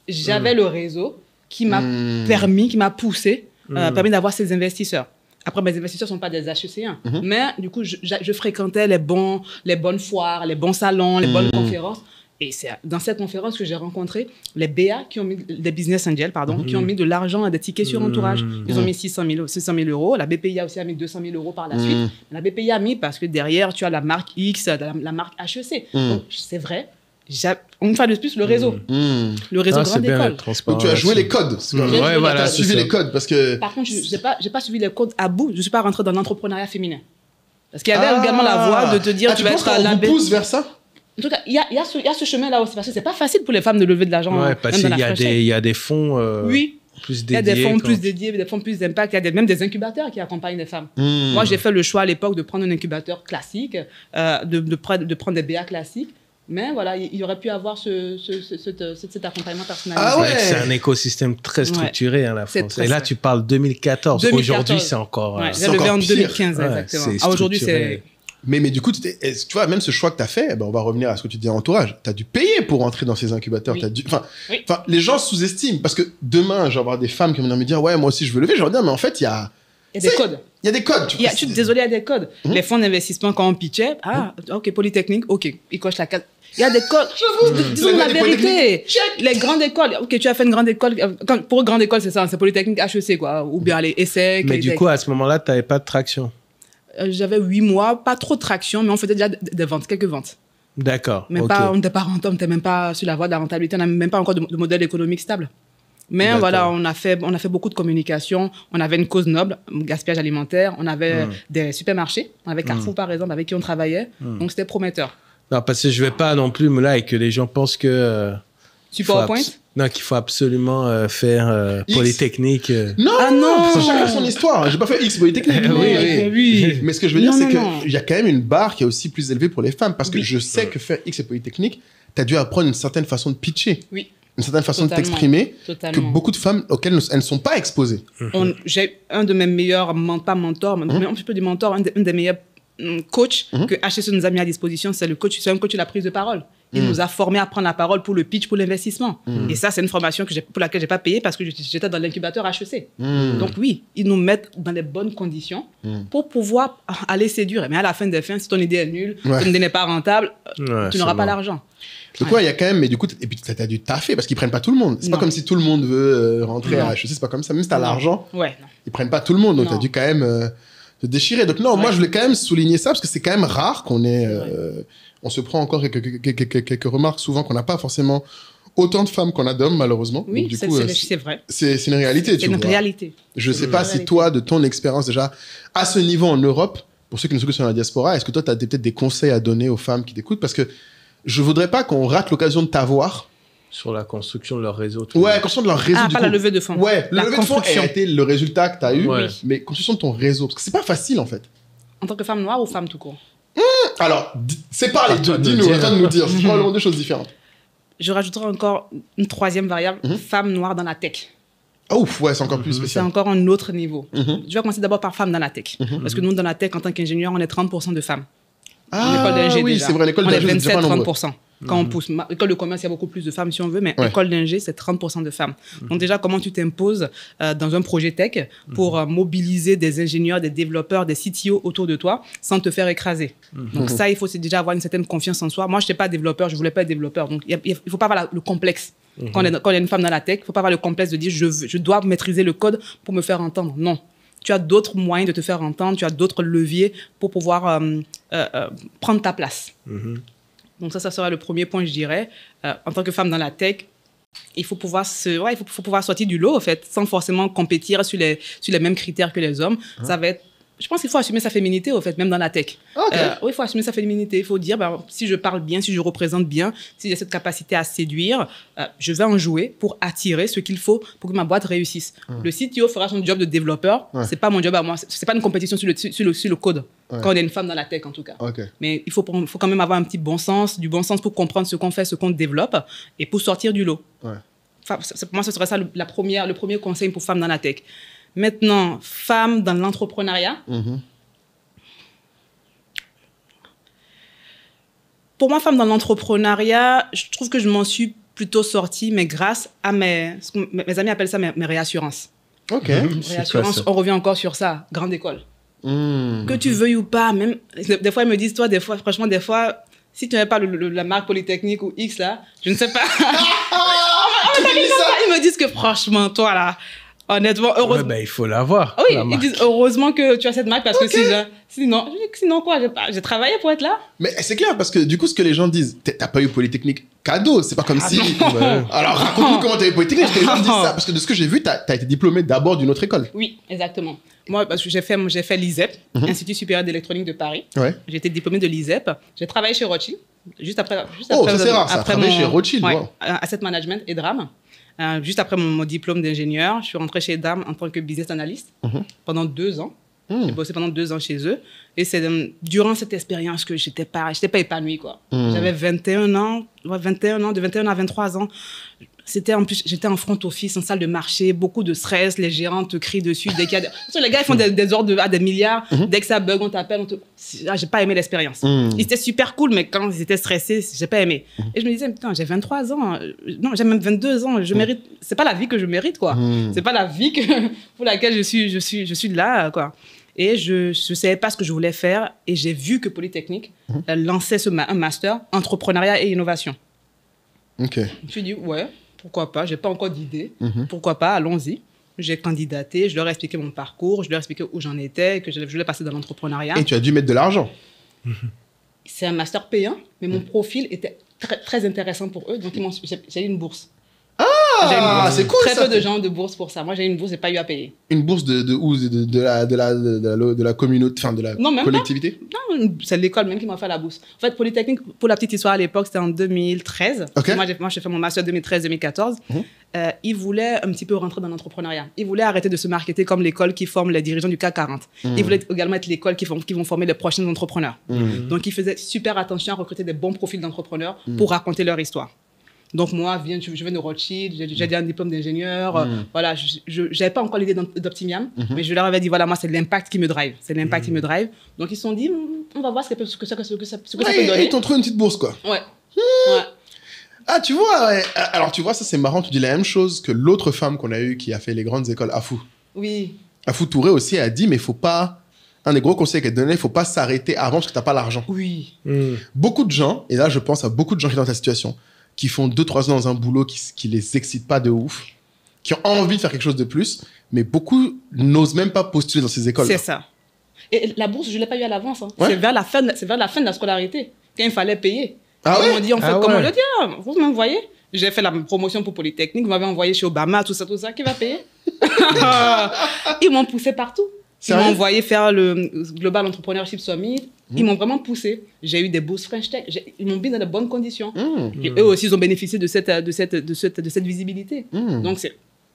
J'avais le réseau qui m'a poussé, permis d'avoir ces investisseurs. Après, mes investisseurs ne sont pas des HEC1. Mais du coup, je fréquentais les bonnes foires, les bons salons, les bonnes conférences. Et c'est dans cette conférence que j'ai rencontré les BA, les business angels, qui ont mis de l'argent à des tickets sur entourage. Ils ont mis 600 000 €. La BPI a aussi mis 200 000 € par la suite. La BPI a mis parce que derrière, tu as la marque X, la marque HEC. Donc, c'est vrai. Une fois de plus, le réseau. Le réseau grande école. Donc, tu as joué les codes. Tu as suivi les codes. Parce que... Par contre, je n'ai pas suivi les codes à bout. Je ne suis pas rentré dans l'entrepreneuriat féminin. Parce qu'il y avait également la voie de te dire tu vas être à la pousse vers ça. En tout cas, il y a ce chemin-là aussi, parce que c'est pas facile pour les femmes de lever de l'argent. Ouais, parce qu'il y a des fonds plus dédiés. Il y a des fonds plus dédiés, des fonds plus d'impact. Il y a même des incubateurs qui accompagnent les femmes. Moi, j'ai fait le choix à l'époque de prendre un incubateur classique, de prendre des BA classiques. Mais voilà, il y aurait pu avoir cet accompagnement personnalisé. Ah ouais. C'est un écosystème très structuré, la France. Et là, tu parles 2014. Aujourd'hui, c'est encore... j'ai levé en 2015, exactement. Aujourd'hui, c'est... Mais du coup, tu vois, même ce choix que tu as fait, on va revenir à ce que tu dis en entourage. Tu as dû payer pour entrer dans ces incubateurs. Les gens sous-estiment. Parce que demain, je vais avoir des femmes qui vont venir me dire, ouais, moi aussi, je veux lever. Je vais leur dire, mais en fait, il y a des codes. Il y a des codes. Désolé, il y a des codes. Les fonds d'investissement, quand on pitchait, OK, Polytechnique, OK, ils cochent la case. Il y a des codes. Disons la vérité. Les grandes écoles, OK, tu as fait une grande école. Pour une grande école, c'est ça, c'est Polytechnique HEC, quoi. Ou bien les ESSEC. Mais du coup, à ce moment-là, tu n'avais pas de traction. J'avais 8 mois, pas trop de traction, mais on faisait déjà des ventes, quelques ventes. D'accord. Mais on n'était pas rentable, on n'était même pas sur la voie de la rentabilité, on n'a même pas encore de modèle économique stable. Mais voilà, on a fait beaucoup de communication, on avait une cause noble, gaspillage alimentaire, on avait des supermarchés, on avait Carrefour par exemple, avec qui on travaillait, donc c'était prometteur. Non, parce que je ne vais pas non plus me là et que les gens pensent que... PowerPoint Non, qu'il faut absolument faire Polytechnique. Non, chacun son histoire. J'ai pas fait X Polytechnique. Oui. Mais ce que je veux dire, c'est qu'il y a quand même une barre qui est aussi plus élevée pour les femmes. Parce que je sais que faire X et Polytechnique, tu as dû apprendre une certaine façon de pitcher. Oui. Une certaine façon de t'exprimer que beaucoup de femmes auxquelles elles ne sont pas exposées. J'ai un de mes meilleurs, pas mentors, mais un petit peu des mentors, un des meilleurs coachs que HEC nous a mis à disposition, c'est un coach de la prise de parole. Il nous a formés à prendre la parole pour le pitch, pour l'investissement. Et ça, c'est une formation pour laquelle je n'ai pas payé parce que j'étais dans l'incubateur HEC. Donc oui, ils nous mettent dans les bonnes conditions pour pouvoir aller séduire. Mais à la fin des fins, si ton idée est nulle, ton idée n'est pas rentable, tu n'auras pas l'argent. Donc il y a quand même, mais du coup, et puis tu as dû taffer parce qu'ils prennent pas tout le monde. C'est pas comme si tout le monde veut rentrer à HEC, c'est pas comme ça. Même si tu as l'argent, ils prennent pas tout le monde. Donc tu as dû quand même te déchirer. Donc non, moi je voulais quand même souligner ça parce que c'est quand même rare qu'on ait... on se prend encore quelques remarques souvent qu'on n'a pas forcément autant de femmes qu'on a d'hommes, malheureusement. Oui, c'est vrai. C'est une réalité, tu vois. C'est une réalité. Je ne sais pas si toi, de ton expérience déjà, à ce niveau en Europe, pour ceux qui nous écoutent sur la diaspora, est-ce que toi, tu as peut-être des conseils à donner aux femmes qui t'écoutent? Parce que je ne voudrais pas qu'on rate l'occasion de t'avoir. Sur la construction de leur réseau. Ouais, construction de leur réseau. Ah, pas la levée de fonds. Ouais, la levée de fonds a été le résultat que tu as eu, mais construction de ton réseau. Parce que ce n'est pas facile, en fait. En tant que femme noire ou femme tout court? Alors, sépare les deux. Dis-nous, attends de nous dire. C'est probablement deux choses différentes. Je rajouterai encore une troisième variable, femme noire dans la tech. Ouf, ouais, c'est encore plus spécial. C'est encore un autre niveau. Je vais commencer d'abord par femme dans la tech. Parce que nous, dans la tech, en tant qu'ingénieur, on est 30% de femmes. L'école d'ingé, oui, c'est vrai, l'école d'ingé, on est 27-30%. Quand on pousse, école de commerce, il y a beaucoup plus de femmes si on veut, mais école d'ingé, c'est 30% de femmes. Donc déjà, comment tu t'imposes dans un projet tech pour mobiliser des ingénieurs, des développeurs, des CTO autour de toi sans te faire écraser. Donc ça, il faut déjà avoir une certaine confiance en soi. Moi, je n'étais pas développeur, je ne voulais pas être développeur. Donc il ne faut pas avoir le complexe. Quand il y a une femme dans la tech, il ne faut pas avoir le complexe de dire je dois maîtriser le code pour me faire entendre. Non. Tu as d'autres moyens de te faire entendre, tu as d'autres leviers pour pouvoir prendre ta place. Donc ça sera le premier point, je dirais. En tant que femme dans la tech, il faut pouvoir sortir du lot, en fait, sans forcément compétir sur les mêmes critères que les hommes. Ça va être... Je pense qu'il faut assumer sa féminité, au fait, même dans la tech. Oui, il faut assumer sa féminité. Il faut dire, si je parle bien, si je représente bien, si j'ai cette capacité à séduire, je vais en jouer pour attirer ce qu'il faut pour que ma boîte réussisse. Le CTO fera son job de développeur. C'est pas mon job à moi. C'est pas une compétition sur le code. Quand on est une femme dans la tech, en tout cas. Mais il faut quand même avoir un petit bon sens, du bon sens pour comprendre ce qu'on fait, ce qu'on développe et pour sortir du lot. Pour moi, ce serait ça le premier conseil pour femmes dans la tech. Maintenant, femme dans l'entrepreneuriat. Pour moi, femme dans l'entrepreneuriat, je trouve que je m'en suis plutôt sortie, mais grâce à mes amis appellent ça mes réassurances. Ok. Réassurance, on revient encore sur ça, grande école. Que tu veuilles ou pas, même, des fois, ils me disent, toi, des fois, franchement, des fois, si tu n'avais pas la marque Polytechnique ou X, là, je ne sais pas. Ils me disent que, franchement, toi, là, honnêtement, heureusement. Ouais, il faut l'avoir. Oui, ils disent heureusement que tu as cette marque parce que sinon quoi, j'ai travaillé pour être là. Mais c'est clair parce que du coup, ce que les gens disent, t'as pas eu Polytechnique cadeau, c'est pas comme si. Ouais. Alors raconte-nous comment t'as eu Polytechnique parce que les gens disent ça. Parce que de ce que j'ai vu, t'as été diplômé d'abord d'une autre école. Oui, exactement. Moi, parce que j'ai fait l'ISEP, Institut supérieur d'électronique de Paris. Ouais. J'ai été diplômée de l'ISEP. J'ai travaillé chez Rothschild. Juste après, ça c'est rare, ça. Travaillé chez Rothschild. Ouais, Asset Management et DRAM. Juste après mon diplôme d'ingénieur, je suis rentrée chez DRAM en tant que business analyst pendant 2 ans. J'ai bossé pendant 2 ans chez eux. Et c'est durant cette expérience que j'étais pas épanouie, quoi. J'avais 21 ans, de 21 à 23 ans. J'étais en front office, en salle de marché, beaucoup de stress, les gérants te crient dessus. Dès qu'il y a parce que les gars, ils font des ordres à des milliards. Dès que ça bug, on t'appelle. J'ai pas aimé l'expérience. Ils étaient super cool, mais quand ils étaient stressés, j'ai pas aimé. Et je me disais, putain, j'ai 23 ans. Non, j'ai même 22 ans. Je mérite. C'est pas la vie que je mérite, quoi. C'est pas la vie pour laquelle je suis là, quoi. Et je ne savais pas ce que je voulais faire. Et j'ai vu que Polytechnique lançait un master entrepreneuriat et innovation. Ok. Je me suis dit, ouais. Pourquoi pas? Je n'ai pas encore d'idée. Pourquoi pas? Allons-y. J'ai candidaté, je leur ai expliqué mon parcours, je leur ai expliqué où j'en étais, que je voulais passer dans l'entrepreneuriat. Et tu as dû mettre de l'argent. C'est un master payant, mais mon profil était très, très intéressant pour eux, donc j'ai eu une bourse. Ah, c'est cool très ça. peu de gens ont de bourse pour ça. Moi, j'ai eu une bourse, j'ai pas eu à payer. Une bourse de où? De la communauté, enfin de la collectivité? Non, c'est l'école même qui m'a fait la bourse. En fait, Polytechnique, pour la petite histoire, à l'époque, c'était en 2013. Okay. Moi, j'ai fait mon master 2013-2014. Ils voulaient un petit peu rentrer dans l'entrepreneuriat. Ils voulaient arrêter de se marketer comme l'école qui forme les dirigeants du CAC 40. Ils voulaient également être l'école qui vont former les prochains entrepreneurs. Donc, ils faisaient super attention à recruter des bons profils d'entrepreneurs pour raconter leur histoire. Donc, moi, je viens de Rothschild, j'ai déjà un diplôme d'ingénieur. Voilà, je n'avais pas encore l'idée d'Optimiam, mais je leur avais dit, voilà, moi, c'est l'impact qui me drive. C'est l'impact qui me drive. Donc, ils se sont dit, on va voir ce que ça peut donner. Ils t'ont trouvé une petite bourse, quoi. Ouais. Ah, tu vois, ouais. Alors, tu vois, ça, c'est marrant. Tu dis la même chose que l'autre femme qu'on a eue qui a fait les grandes écoles, Afou. Oui. Afou Touré aussi a dit, mais il faut pas... Un des gros conseils qu'elle donnait, il ne faut pas s'arrêter avant parce que tu n'as pas l'argent. Oui. Beaucoup de gens, et là, je pense à beaucoup de gens qui sont dans ta situation, qui font 2-3 ans dans un boulot qui les excite pas de ouf, qui ont envie de faire quelque chose de plus, mais beaucoup n'osent même pas postuler dans ces écoles. C'est ça. Et la bourse, je ne l'ai pas eu à l'avance. Hein. Ouais. C'est vers la fin de la scolarité, quand il fallait payer. Ah ouais? Ils m'ont dit, comment le dire? Vous m'envoyez? J'ai fait la promotion pour Polytechnique, vous m'avez envoyé chez Obama, tout ça, qui va payer? Ils m'ont poussé partout. Ils m'ont envoyé faire le Global Entrepreneurship Summit. Ils m'ont vraiment poussé. J'ai eu des bourses French Tech. Ils m'ont mis dans de bonnes conditions. Et eux aussi, ils ont bénéficié de cette visibilité. Donc,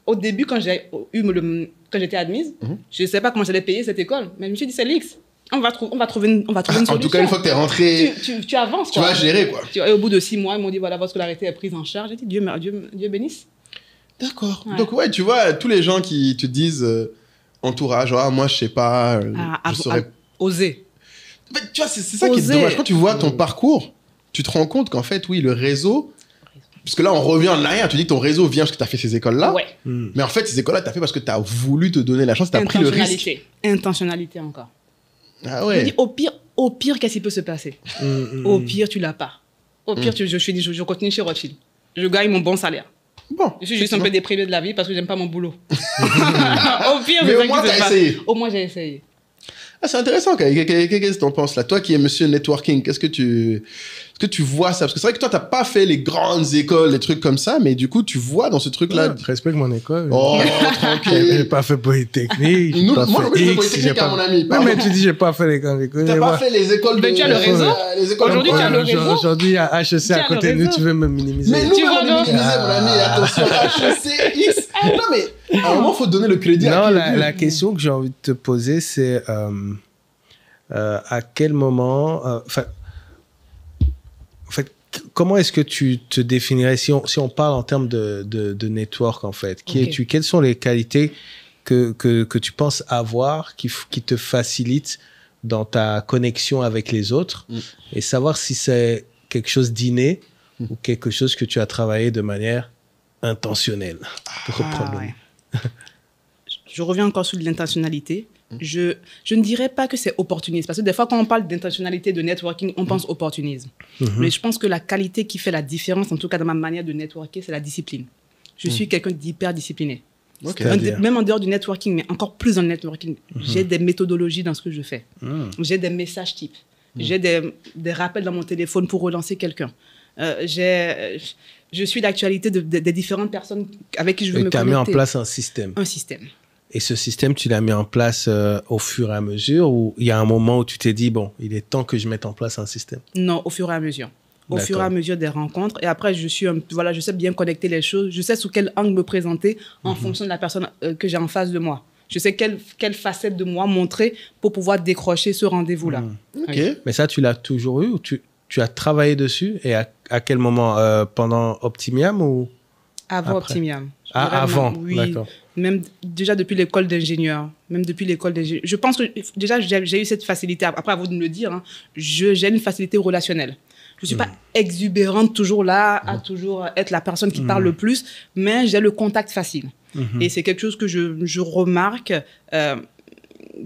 au début, quand j'étais admise, je ne savais pas comment j'allais payer cette école. Mais je me suis dit, c'est l'X. On va trouver une solution. En tout cas, une fois que tu es rentré, tu avances. Tu vas gérer, quoi. Et au bout de 6 mois, ils m'ont dit, voilà, votre scolarité est prise en charge. J'ai dit, Dieu bénisse. D'accord. Ouais. Donc, ouais, tu vois, tous les gens qui te disent... entourage, moi je sais pas, je saurais... Oser. Mais, tu vois, c'est ça qui est dommage. Quand tu vois ton parcours, tu te rends compte qu'en fait, oui, le réseau... Puisque là, on revient en arrière. Tu dis que ton réseau vient parce que tu as fait ces écoles-là. Ouais. Mais en fait, ces écoles-là, tu as fait parce que tu as voulu te donner la chance, tu as pris le risque. Intentionnalité encore. Ah ouais. Je dis, au pire, qu'est-ce qui peut se passer? Au pire, tu l'as pas. Au pire, je continue chez Rothschild. Je gagne mon bon salaire. Bon, je suis juste un peu déprimé de la vie parce que j'aime pas mon boulot. Au pire, mais au moins, tu as essayé. Au moins, j'ai essayé. Ah, c'est intéressant. Qu'est-ce que tu en penses là? Toi qui es monsieur networking, est-ce que tu vois ça? Parce que c'est vrai que toi, tu n'as pas fait les grandes écoles, les trucs comme ça, mais du coup, tu vois dans ce truc-là... Je respecte mon école. Oh, tranquille. J'ai pas fait Polytechnique. Moi, je fais Polytechnique à mon ami. Oui, mais tu dis, j'ai pas fait les grandes écoles. Tu n'as pas fait les écoles de... Mais tu as le réseau. Aujourd'hui, tu as le réseau. Aujourd'hui, à HEC à côté de nous, tu veux me minimiser. Mais nous, on va minimiser, mon ami. Attention, HEC, X. Non, mais à un moment, il faut donner le crédit à qui. Non, la question que j'ai envie de te poser, c'est à quel moment... En fait, comment est-ce que tu te définirais, si on parle en termes de network, en fait, qui es-tu? Quelles sont les qualités que tu penses avoir qui te facilite dans ta connexion avec les autres et savoir si c'est quelque chose d'inné ou quelque chose que tu as travaillé de manière intentionnelle. Pour reprendre le mot. Je reviens encore sur l'intentionnalité. Je ne dirais pas que c'est opportuniste, parce que des fois, quand on parle d'intentionnalité, de networking, on pense opportunisme. Mais je pense que la qualité qui fait la différence, en tout cas dans ma manière de networker, c'est la discipline. Je suis quelqu'un d'hyper discipliné. Même en dehors du networking, mais encore plus dans le networking, j'ai des méthodologies dans ce que je fais. J'ai des messages types. J'ai des rappels dans mon téléphone pour relancer quelqu'un. Je suis l'actualité des différentes personnes avec qui je veux me connecter. Tu as mis en place un système. Un système. Et ce système, tu l'as mis en place au fur et à mesure, ou il y a un moment où tu t'es dit, bon, il est temps que je mette en place un système? Non, au fur et à mesure. Au fur et à mesure des rencontres. Et après, je sais bien connecter les choses. Je sais sous quel angle me présenter en fonction de la personne que j'ai en face de moi. Je sais quelle facette de moi montrer pour pouvoir décrocher ce rendez-vous-là. Okay. Mais ça, tu l'as toujours eu ou tu as travaillé dessus? Et à quel moment? Pendant Optimiam ou avant après? Optimiam. Avant, oui. D'accord. Même déjà depuis l'école d'ingénieur. Je pense que déjà, j'ai eu cette facilité. Après, à vous de me le dire, hein, j'ai une facilité relationnelle. Je ne suis pas exubérante toujours là, à toujours être la personne qui parle le plus, mais j'ai le contact facile. Et c'est quelque chose que je remarque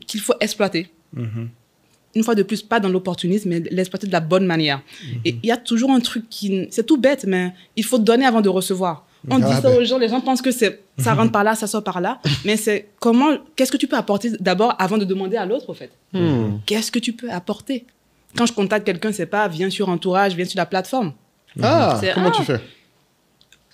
qu'il faut exploiter. Une fois de plus, pas dans l'opportunisme, mais l'exploiter de la bonne manière. Et il y a toujours un truc c'est tout bête, mais il faut donner avant de recevoir. On dit ça aux gens, les gens pensent que ça rentre par là, ça sort par là, mais c'est qu'est-ce que tu peux apporter d'abord avant de demander à l'autre, au fait. Qu'est-ce que tu peux apporter? Quand je contacte quelqu'un, c'est pas viens sur Entourage, viens sur la plateforme. Comment tu fais?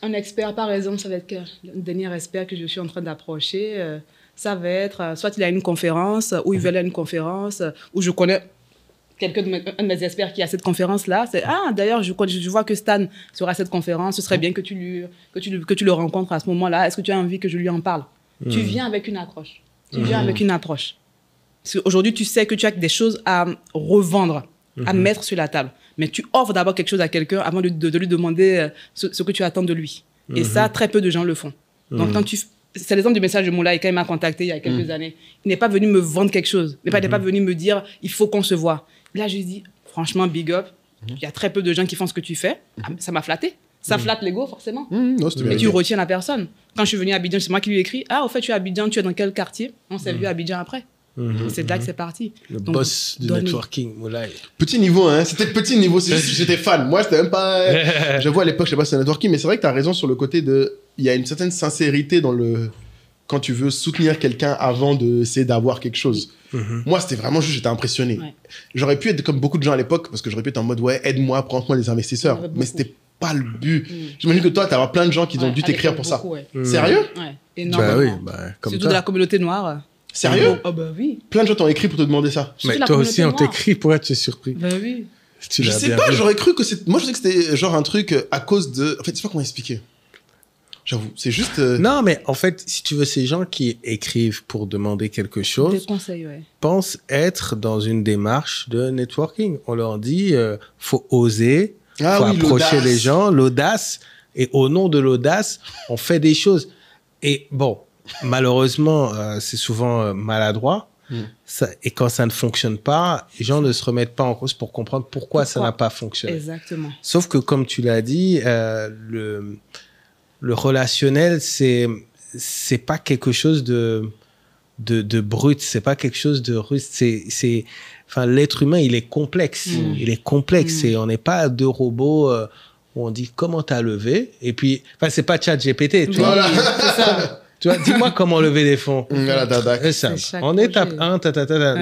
Un expert, par exemple, ça va être le dernier expert que je suis en train d'approcher. Ça va être, soit il a une conférence, ou il veut aller à une conférence, ou je connais un de mes experts qui est à cette conférence-là. C'est, d'ailleurs, je vois que Stan sera à cette conférence, ce serait bien que tu le rencontres à ce moment-là. Est-ce que tu as envie que je lui en parle? Tu viens avec une accroche. Parce qu'aujourd'hui, tu sais que tu as des choses à revendre, à mettre sur la table. Mais tu offres d'abord quelque chose à quelqu'un avant de lui demander ce que tu attends de lui. Et ça, très peu de gens le font. Donc, c'est l'exemple du message de Moulay, quand il m'a contacté il y a quelques années. Il n'est pas venu me vendre quelque chose. Il n'est pas venu me dire, il faut qu'on se voit. Là, je lui dis, franchement, big up. Il y a très peu de gens qui font ce que tu fais. Ça m'a flatté. Ça flatte l'ego, forcément. Et tu retiens la personne. Quand je suis venu à Abidjan, c'est moi qui lui ai écrit, au fait, tu es à Abidjan, tu es dans quel quartier? On s'est vu à Abidjan après. C'est de là que c'est parti. Le boss du networking, Moulay. Petit niveau, hein. C'était petit niveau. C'est juste que j'étais fan. Moi, c'était même pas. J'avoue, à l'époque, je sais pas si c'est networking, mais c'est vrai que tu as raison sur le côté il y a une certaine sincérité dans quand tu veux soutenir quelqu'un avant d'essayer d'avoir quelque chose. Moi, c'était vraiment juste, j'étais impressionné. J'aurais pu être comme beaucoup de gens à l'époque, parce que j'aurais pu être en mode, aide-moi, prends-moi des investisseurs. Mais c'était pas le but. J'imagine que toi, tu as plein de gens qui ont dû t'écrire pour ça. Sérieux? Ouais, énormément. Comme surtout de la communauté noire. Sérieux? Oui. Plein de gens t'ont écrit pour te demander ça. Mais toi aussi, on t'écrit pour être surpris. Oui. Je sais pas, j'aurais cru que moi, je sais que c'était genre un truc à cause de. En fait, je sais pas comment expliquer. J'avoue, c'est juste. Non, mais en fait, si tu veux, ces gens qui écrivent pour demander quelque chose, des conseils, pensent être dans une démarche de networking. On leur dit, faut oser, faut approcher les gens, l'audace. Et au nom de l'audace, on fait des choses. Et bon, malheureusement, c'est souvent maladroit. Et quand ça ne fonctionne pas, les gens ne se remettent pas en cause pour comprendre pourquoi ça n'a pas fonctionné. Exactement. Sauf que, comme tu l'as dit, le relationnel, c'est pas quelque chose de brut, c'est pas quelque chose de russe. Enfin, l'être humain, il est complexe. Il est complexe. Et on n'est pas deux robots où on dit comment t'as levé. Et puis, enfin, c'est pas ChatGPT, tu vois. C'est ça. Tu vois, dis-moi comment lever des fonds. C'est simple. En étape 1,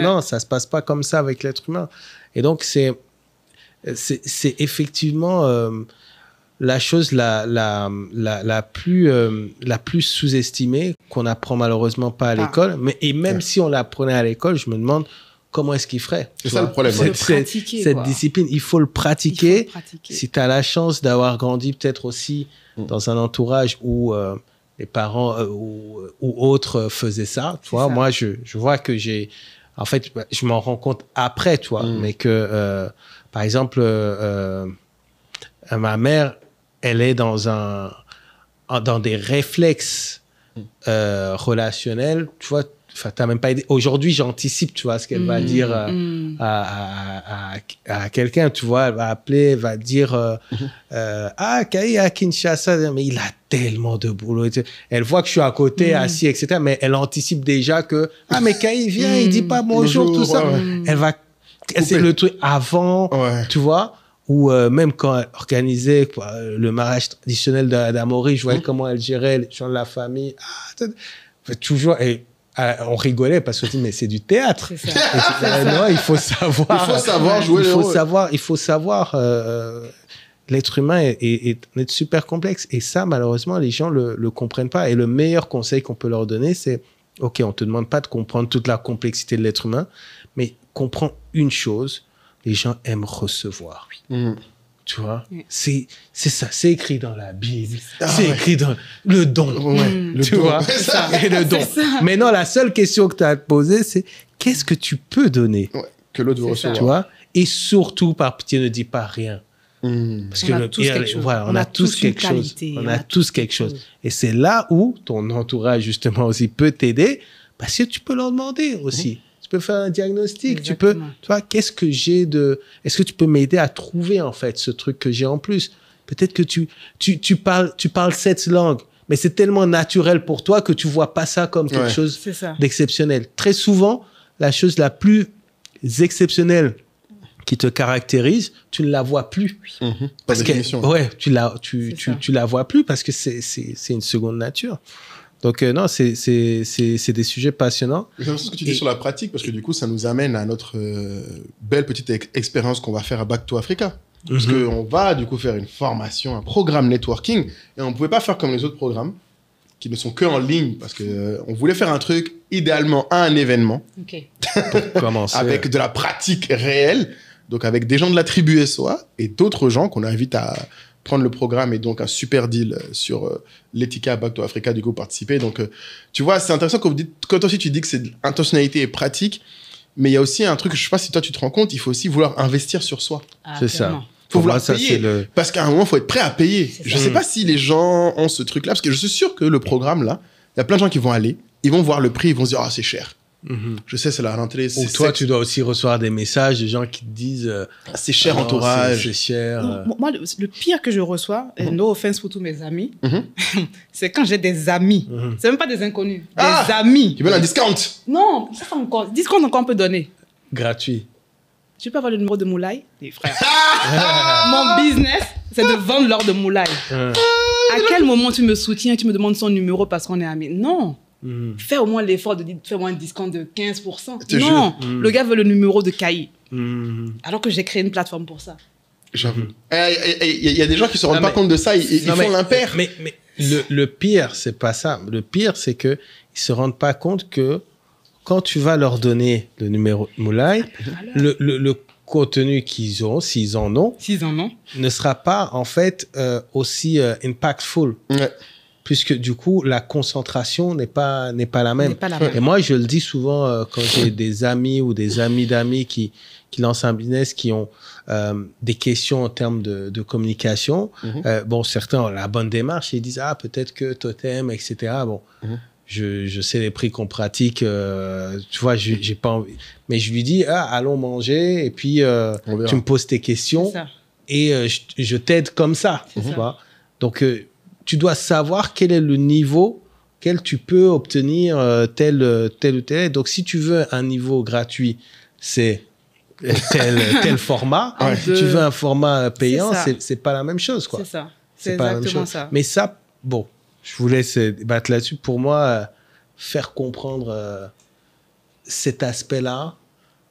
non, ça se passe pas comme ça avec l'être humain. Et donc, c'est effectivement la chose la plus sous-estimée qu'on n'apprend malheureusement pas à l'école. Et même si on l'apprenait à l'école, je me demande comment est-ce qu'il ferait. C'est ça le problème. Cette discipline, il faut le pratiquer. Si tu as la chance d'avoir grandi peut-être aussi dans un entourage où les parents ou autres faisaient ça, tu vois. Moi, je vois que en fait, je m'en rends compte après, tu vois, mais que, par exemple, ma mère, elle est dans des réflexes relationnel, tu vois, t'as même pas idée. Aujourd'hui, j'anticipe, tu vois, ce qu'elle va dire à quelqu'un, tu vois, elle va appeler, elle va dire Kai à Kinshasa, mais il a tellement de boulot. Elle voit que je suis à côté, assis, etc. Mais elle anticipe déjà que mais Kai vient, il dit pas bonjour, tout ça. Elle va casser le truc avant, tu vois. Ou même quand elle organisait le mariage traditionnel d'Amaury, je voyais comment elle gérait les gens de la famille. Toujours. On rigolait parce qu'on dit mais c'est du théâtre. C'est ça. Non, il faut savoir. Il faut savoir jouer le rôle. Il faut savoir. L'être humain est super complexe et ça malheureusement les gens le comprennent pas. Et le meilleur conseil qu'on peut leur donner c'est ok, on te demande pas de comprendre toute la complexité de l'être humain, mais comprends une chose, les gens aiment recevoir. Tu vois, c'est ça, c'est écrit dans la Bible, c'est écrit dans le don, tu vois, et le don. Maintenant, la seule question que tu as à te poser, c'est qu'est-ce que tu peux donner que l'autre veut recevoir, tu vois, et surtout par pitié ne dis pas rien, parce que on a tous quelque chose, on a tous quelque chose, et c'est là où ton entourage justement aussi peut t'aider, parce que tu peux leur demander aussi. Tu peux faire un diagnostic. Exactement. Tu vois, qu'est-ce que j'ai de... Est-ce que tu peux m'aider à trouver, en fait, ce truc que j'ai en plus? Peut-être que tu parles cette langue, mais c'est tellement naturel pour toi que tu vois pas ça comme quelque chose d'exceptionnel. Très souvent, la chose la plus exceptionnelle qui te caractérise, tu ne la vois plus. Parce que, tu la vois plus parce que c'est une seconde nature. Donc, non, c'est des sujets passionnants. J'aime ce que tu dis sur la pratique, parce que du coup, ça nous amène à notre belle petite expérience qu'on va faire à Back to Africa. Parce qu'on va, du coup, faire une formation, un programme networking, et on ne pouvait pas faire comme les autres programmes, qui ne sont que en ligne, parce qu'on voulait faire un truc, idéalement, à un événement, pour commencer. Avec de la pratique réelle, donc avec des gens de la tribu SOA, et d'autres gens qu'on invite à prendre le programme et donc un super deal sur l'Etika Back to Africa, du coup, participer. Donc, tu vois, c'est intéressant quand aussi tu dis que c'est intentionnalité et pratique, mais il y a aussi un truc, je sais pas si toi tu te rends compte, il faut aussi vouloir investir sur soi. C'est ça. Il faut vouloir payer. Parce qu'à un moment, il faut être prêt à payer. Je sais pas si les gens ont ce truc-là, parce que je suis sûr que le programme, là, il y a plein de gens qui vont aller, ils vont voir le prix, ils vont se dire, c'est cher. Je sais, c'est la rentrée. Ou toi, tu dois aussi recevoir des messages de gens qui te disent c'est cher, entourage. C'est cher. Moi, le pire que je reçois, no offense pour tous mes amis, c'est quand j'ai des amis. C'est même pas des inconnus. Des amis. Tu veux un discount? Non, ça encore. Discount encore on peut donner. Gratuit. Tu peux avoir le numéro de Moulay, les frères. Mon business, c'est de vendre l'or de Moulay. À quel moment tu me soutiens et tu me demandes son numéro parce qu'on est amis? Non. Fais au moins l'effort de dire fais-moi un discount de 15%. Non, le gars veut le numéro de Kai. Alors que j'ai créé une plateforme pour ça. J'avoue. Il y a des gens qui se rendent pas compte de ça, ils font l'impair. Mais le pire, c'est pas ça. Le pire, c'est qu'ils se rendent pas compte que quand tu vas leur donner le numéro de Moulay, le contenu qu'ils auront, s'ils en ont, ne sera pas en fait aussi impactful. Puisque du coup, la concentration n'est pas la même. Et moi, je le dis souvent quand j'ai des amis ou des amis d'amis qui lancent un business, qui ont des questions en termes de communication. Bon, certains ont la bonne démarche et ils disent « peut-être que Totem, etc. » Bon, je sais les prix qu'on pratique. Tu vois, j'ai pas envie. Mais je lui dis « allons manger et puis tu me poses tes questions et je t'aide comme ça. » Tu vois. Donc, tu dois savoir quel est le niveau quel tu peux obtenir tel ou tel. Donc, si tu veux un niveau gratuit, c'est tel format. Si tu veux un format payant, c'est pas la même chose, quoi. C'est ça. C'est exactement ça. Mais ça, bon, je vous laisse débattre là-dessus. Pour moi, faire comprendre cet aspect-là,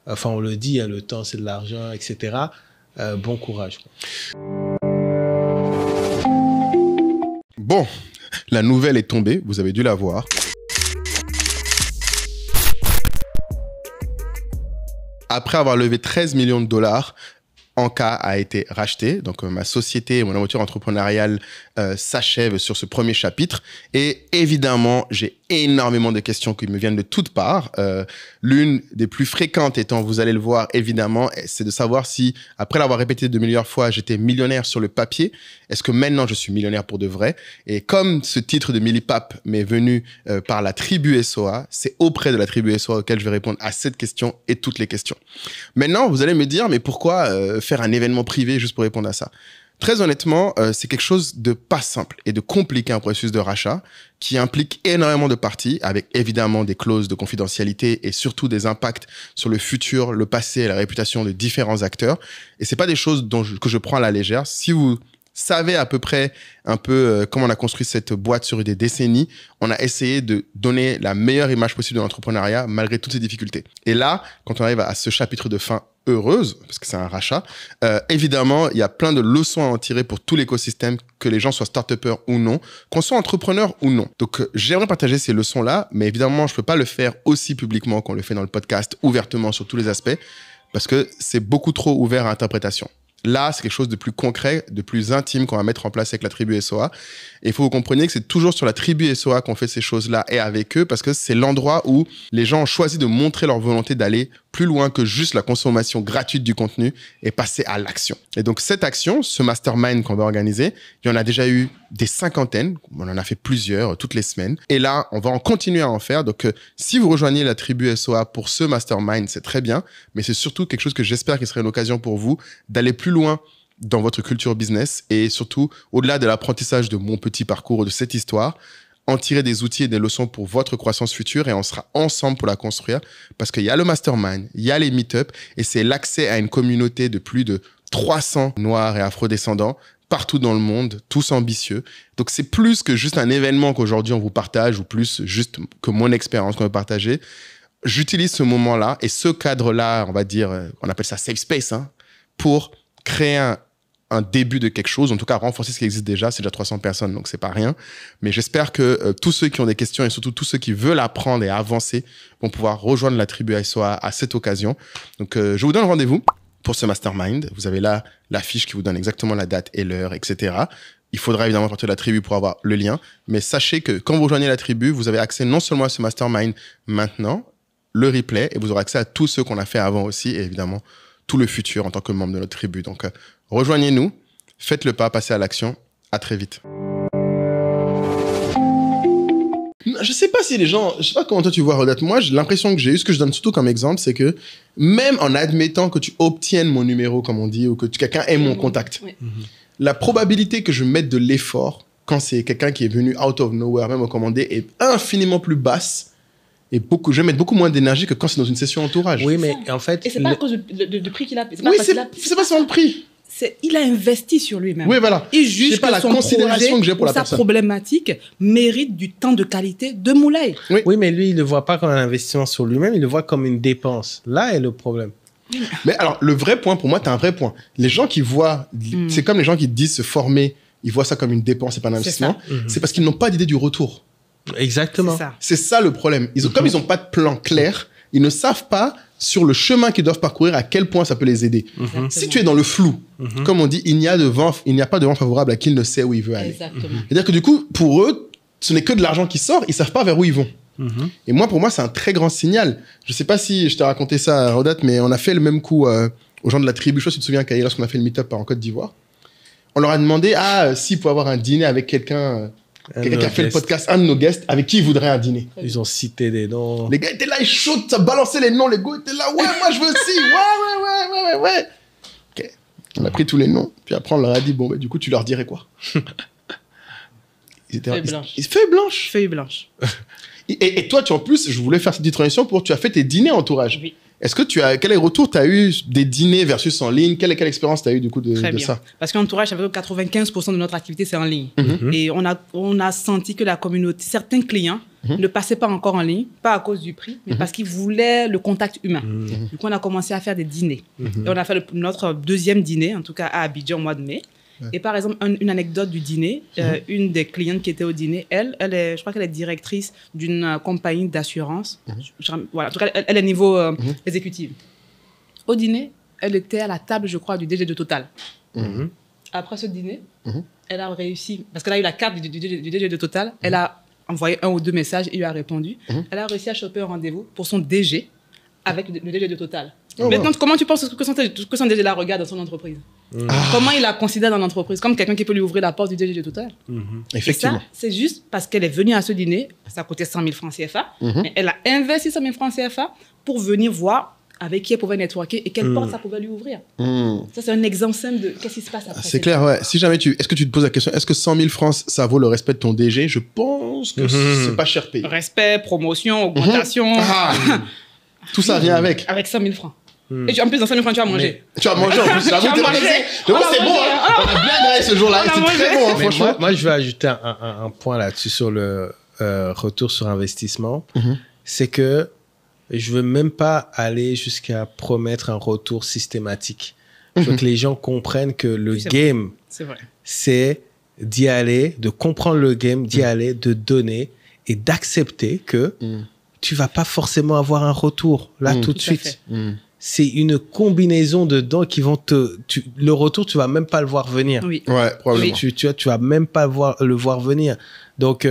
enfin, on le dit, hein, le temps, c'est de l'argent, etc. Bon courage, quoi. Bon, la nouvelle est tombée, vous avez dû la voir. Après avoir levé 13 millions de dollars, Anka a été racheté. Donc, ma société et mon aventure entrepreneuriale s'achèvent sur ce premier chapitre. Et évidemment, j'ai énormément de questions qui me viennent de toutes parts. L'une des plus fréquentes étant, vous allez le voir évidemment, c'est de savoir si, après l'avoir répété de milliards fois, j'étais millionnaire sur le papier. Est-ce que maintenant je suis millionnaire pour de vrai? Et comme ce titre de Millipap m'est venu par la tribu SOA, c'est auprès de la tribu SOA auquel je vais répondre à cette question et toutes les questions. Maintenant, vous allez me dire, mais pourquoi faire un événement privé juste pour répondre à ça? Très honnêtement, c'est quelque chose de pas simple et de compliqué, un processus de rachat qui implique énormément de parties, avec évidemment des clauses de confidentialité et surtout des impacts sur le futur, le passé et la réputation de différents acteurs. Et c'est pas des choses que je prends à la légère. Si vous savez à peu près un peu comment on a construit cette boîte sur des décennies, on a essayé de donner la meilleure image possible de l'entrepreneuriat malgré toutes ces difficultés. Et là, quand on arrive à ce chapitre de fin heureuse, parce que c'est un rachat, évidemment, il y a plein de leçons à en tirer pour tout l'écosystème, que les gens soient start-upers ou non, qu'on soit entrepreneur ou non. Donc, j'aimerais partager ces leçons-là, mais évidemment, je peux pas le faire aussi publiquement qu'on le fait dans le podcast, ouvertement sur tous les aspects, parce que c'est beaucoup trop ouvert à interprétation. Là, c'est quelque chose de plus concret, de plus intime qu'on va mettre en place avec la tribu SOA. Et il faut que vous compreniez que c'est toujours sur la tribu SOA qu'on fait ces choses-là et avec eux, parce que c'est l'endroit où les gens ont choisi de montrer leur volonté d'aller plus loin que juste la consommation gratuite du contenu et passer à l'action. Et donc, cette action, ce mastermind qu'on va organiser, il y en a déjà eu des cinquantaines. On en a fait plusieurs toutes les semaines. Et là, on va en continuer à en faire. Donc, si vous rejoignez la tribu SOA pour ce mastermind, c'est très bien. Mais c'est surtout quelque chose que j'espère qu'il serait une occasion pour vous d'aller plus loin dans votre culture business et surtout, au-delà de l'apprentissage de mon petit parcours, de cette histoire, en tirer des outils et des leçons pour votre croissance future et on sera ensemble pour la construire parce qu'il y a le mastermind, il y a les meet-up et c'est l'accès à une communauté de plus de 300 noirs et afrodescendants partout dans le monde, tous ambitieux. Donc, c'est plus que juste un événement qu'aujourd'hui on vous partage ou plus juste que mon expérience qu'on veut partager. J'utilise ce moment-là et ce cadre-là, on va dire, on appelle ça safe space, hein, pour créer un début de quelque chose, en tout cas renforcer ce qui existe déjà, c'est déjà 300 personnes, donc c'est pas rien. Mais j'espère que tous ceux qui ont des questions et surtout tous ceux qui veulent apprendre et avancer vont pouvoir rejoindre la tribu SOA à cette occasion. Donc je vous donne rendez-vous pour ce mastermind. Vous avez là la fiche qui vous donne exactement la date et l'heure, etc. Il faudra évidemment partir de la tribu pour avoir le lien. Mais sachez que quand vous rejoignez la tribu, vous avez accès non seulement à ce mastermind maintenant, le replay, et vous aurez accès à tous ceux qu'on a fait avant aussi, et évidemment tout le futur en tant que membre de notre tribu. Donc, rejoignez-nous, faites le pas, passez à l'action. À très vite. Je sais pas si les gens, je sais pas comment toi tu vois, Rodette. Moi, j'ai l'impression que j'ai eu, ce que je donne surtout comme exemple, c'est que même en admettant que tu obtiennes mon numéro, comme on dit, ou que quelqu'un ait mon contact, la probabilité que je mette de l'effort quand c'est quelqu'un qui est venu out of nowhere, même recommandé, est infiniment plus basse. Et je vais mettre beaucoup moins d'énergie que quand c'est dans une session entourage. Oui, mais en fait... Et c'est pas à cause du prix qu'il a. Oui, c'est pas seulement le prix. Il a investi sur lui-même. Oui, voilà. Il juge que la son considération projet que j'ai pour ou la sa personne. problématique mérite du temps de qualité de Moulay. Oui, mais lui, il ne le voit pas comme un investissement sur lui-même, il le voit comme une dépense. Là est le problème. Mais alors, le vrai point, pour moi, tu as un vrai point. Les gens qui voient... C'est comme les gens qui disent se former, ils voient ça comme une dépense et pas un investissement. C'est parce qu'ils n'ont pas d'idée du retour. Exactement. C'est ça le problème. Comme ils n'ont pas de plan clair, ils ne savent pas sur le chemin qu'ils doivent parcourir à quel point ça peut les aider. Si tu es dans le flou, comme on dit, il n'y a pas de vent favorable à qui ne sait où il veut aller. C'est-à-dire que du coup, pour eux, ce n'est que de l'argent qui sort, ils savent pas vers où ils vont. Et moi, pour moi, c'est un très grand signal. Je sais pas si je t'ai raconté ça, Rodat, mais on a fait le même coup aux gens de la tribu. Je sais pas si tu te souviens, Kaï, lorsqu'on a fait le meet-up en Côte d'Ivoire. On leur a demandé s'ils pouvaient avoir un dîner avec quelqu'un qui a fait le podcast, un de nos guests, avec qui ils voudraient un dîner. Ils ont cité des noms. Les gars étaient là, ils chaud, ça balançait les noms. Les gars étaient là, ouais, moi je veux aussi, ouais. Ok, on a pris tous les noms, puis après on leur a dit, bon, bah, du coup, tu leur dirais quoi? Feuille blanche. Feuille blanche. Et toi, en plus, je voulais faire cette petite transition tu as fait tes dîners entourage. Oui. Est-ce que quel retour tu as eu des dîners versus en ligne? Quelle expérience tu as eu du coup de ça? Parce qu'entourage, ça veut dire 95% de notre activité, c'est en ligne. Et on a senti que la communauté, certains clients ne passaient pas encore en ligne, pas à cause du prix, mais parce qu'ils voulaient le contact humain. Du coup, on a commencé à faire des dîners. Et on a fait notre deuxième dîner, en tout cas à Abidjan au mois de mai. Et par exemple, une anecdote du dîner, une des clientes qui était au dîner, je crois qu'elle est directrice d'une compagnie d'assurance. Voilà, en tout cas, elle est niveau exécutif. Au dîner, elle était à la table, je crois, du DG de Total. Après ce dîner, elle a réussi, parce qu'elle a eu la carte du DG de Total, elle a envoyé 1 ou 2 messages, il lui a répondu. Elle a réussi à choper un rendez-vous pour son DG avec le DG de Total. Maintenant, comment tu penses que son DG la regarde dans son entreprise? Comment il la considère dans l'entreprise? Comme quelqu'un qui peut lui ouvrir la porte du DG de Total. Effectivement. Et ça, c'est juste parce qu'elle est venue à ce dîner, ça coûtait 100 000 francs CFA, mais elle a investi 100 000 francs CFA pour venir voir avec qui elle pouvait networker et quelle porte ça pouvait lui ouvrir. Ça, c'est un exemple simple de qu'est-ce qui se passe après. C'est clair, ouais. Si jamais est-ce que tu te poses la question, est-ce que 100 000 francs, ça vaut le respect de ton DG? Je pense que c'est pas cher payé. Respect, promotion, augmentation. Tout ça vient avec. Avec 100 000 francs. Et en plus, dans 100 000 francs, tu vas manger. Tu vas manger en plus. J'avoue, c'est bon, hein. On a bien gagné ce jour-là. C'était très bon, hein, franchement. Moi, je vais ajouter un point là-dessus sur le retour sur investissement. C'est que je veux même pas aller jusqu'à promettre un retour systématique. Je veux que les gens comprennent que le game, c'est d'y aller, de comprendre le game, d'y aller, de donner et d'accepter que tu vas pas forcément avoir un retour là tout de suite. C'est une combinaison de dons qui vont le retour, tu vas même pas le voir venir. Ouais, probablement. Tu vas même pas le voir venir. Donc,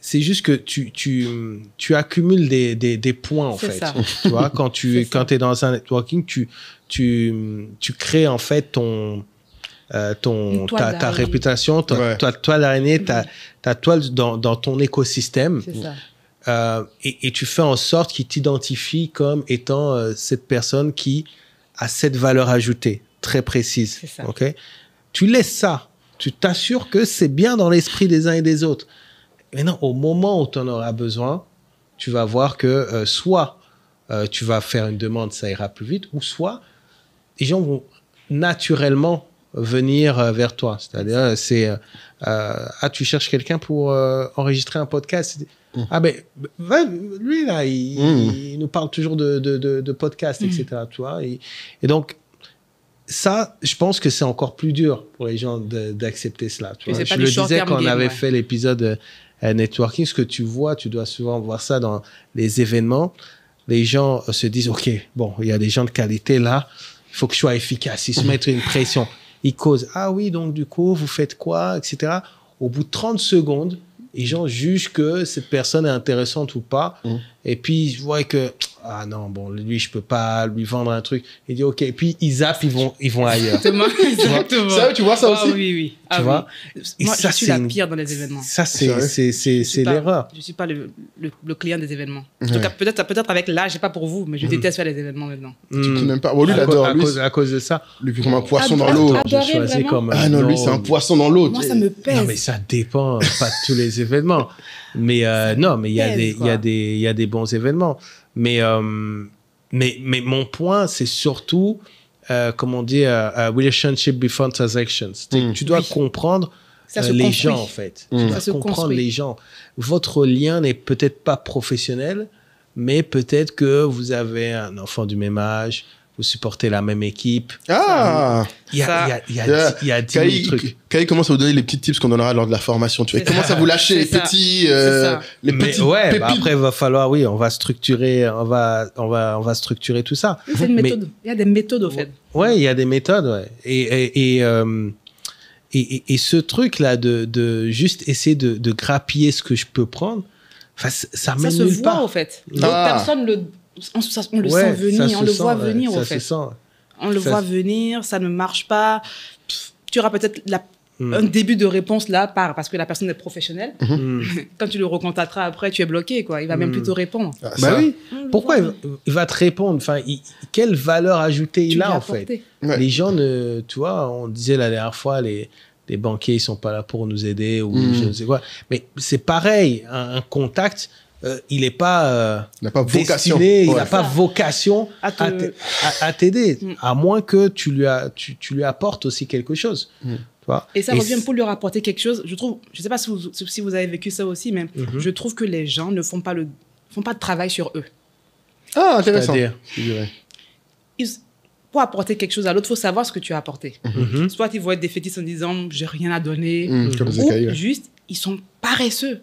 c'est juste que tu accumules des points, en fait. Ça. Tu vois, quand tu es dans un networking, tu crées, en fait, ta réputation, ta toile d'araignée, ta toile dans ton écosystème. C'est ça. Et tu fais en sorte qu'ils t'identifient comme étant cette personne qui a cette valeur ajoutée très précise. C'est ça. Okay? Tu laisses ça. Tu t'assures que c'est bien dans l'esprit des uns et des autres. Maintenant, au moment où tu en auras besoin, tu vas voir que soit tu vas faire une demande, ça ira plus vite, ou soit les gens vont naturellement venir vers toi. C'est-à-dire, tu cherches quelqu'un pour enregistrer un podcast. Lui, là, il nous parle toujours de podcast, etc. Tu vois, et donc, ça, je pense que c'est encore plus dur pour les gens d'accepter cela. Tu vois. Je le disais quand on avait fait l'épisode networking, ce que tu vois, tu dois souvent voir ça dans les événements. Les gens se disent, OK, bon, il y a des gens de qualité là, il faut que je sois efficace. Ils se mettent une pression. Ils causent, donc du coup, vous faites quoi, etc. Au bout de 30 secondes, les gens jugent que cette personne est intéressante ou pas. Et puis, je vois que, lui, je peux pas lui vendre un truc. Il dit, OK. Et puis, ils zappent, ils vont ailleurs. Exactement. Ça, tu vois ça aussi? Oui. Tu vois? Et moi, ça, je suis la pire dans les événements. Ça, c'est l'erreur. Je suis pas le client des événements. En tout cas, peut-être avec l'âge, c'est pas pour vous, mais je déteste faire les événements maintenant. Tu n'aimes pas. Bon, lui, il adore. À cause de ça. Lui, comme un poisson dans l'eau. Lui, c'est un poisson dans l'eau. Moi, ça me pèse. Non, mais ça dépend pas de tous les événements. Mais il y a des bons événements. Mais mon point, c'est surtout, relationship before transactions. Tu dois comprendre les gens, en fait. Tu dois comprendre les gens. Votre lien n'est peut-être pas professionnel, mais peut-être que vous avez un enfant du même âge, vous supportez la même équipe. Il y a 10 000 trucs. Quand il commence à vous donner les petits tips qu'on donnera lors de la formation, tu vois, il commence à vous lâcher les petits pépites. Après, il va falloir, on va structurer, on va structurer tout ça. C'est une méthode. Il y a des méthodes, au fait. Ouais, il y a des méthodes, ouais. Et ce truc-là de juste essayer de grappiller ce que je peux prendre, ça mène nulle part. Ça se voit, au fait. Personne on le sent venir, on le voit venir, au fait. On le voit venir, ça ne marche pas. Tu auras peut-être un début de réponse là, parce que la personne est professionnelle. Quand tu le recontacteras après, tu es bloqué, quoi. Il va même plus te répondre. Oui. Pourquoi il va te répondre? Enfin, quelle valeur ajoutée il a, en fait? Les gens, tu vois, on disait la dernière fois, les banquiers, ils sont pas là pour nous aider, ou je ne sais quoi. Mais c'est pareil, un contact, il n'est pas, destiné, il n'a pas vocation à t'aider, à moins que tu lui apportes aussi quelque chose. Et ça revient pour lui rapporter quelque chose. Je trouve, je ne sais pas si vous avez vécu ça aussi, mais je trouve que les gens ne font pas de travail sur eux. Ah, intéressant. Pour apporter quelque chose à l'autre, il faut savoir ce que tu as apporté. Soit ils vont être défaitistes en disant « j'ai rien à donner », ou juste, ils sont paresseux.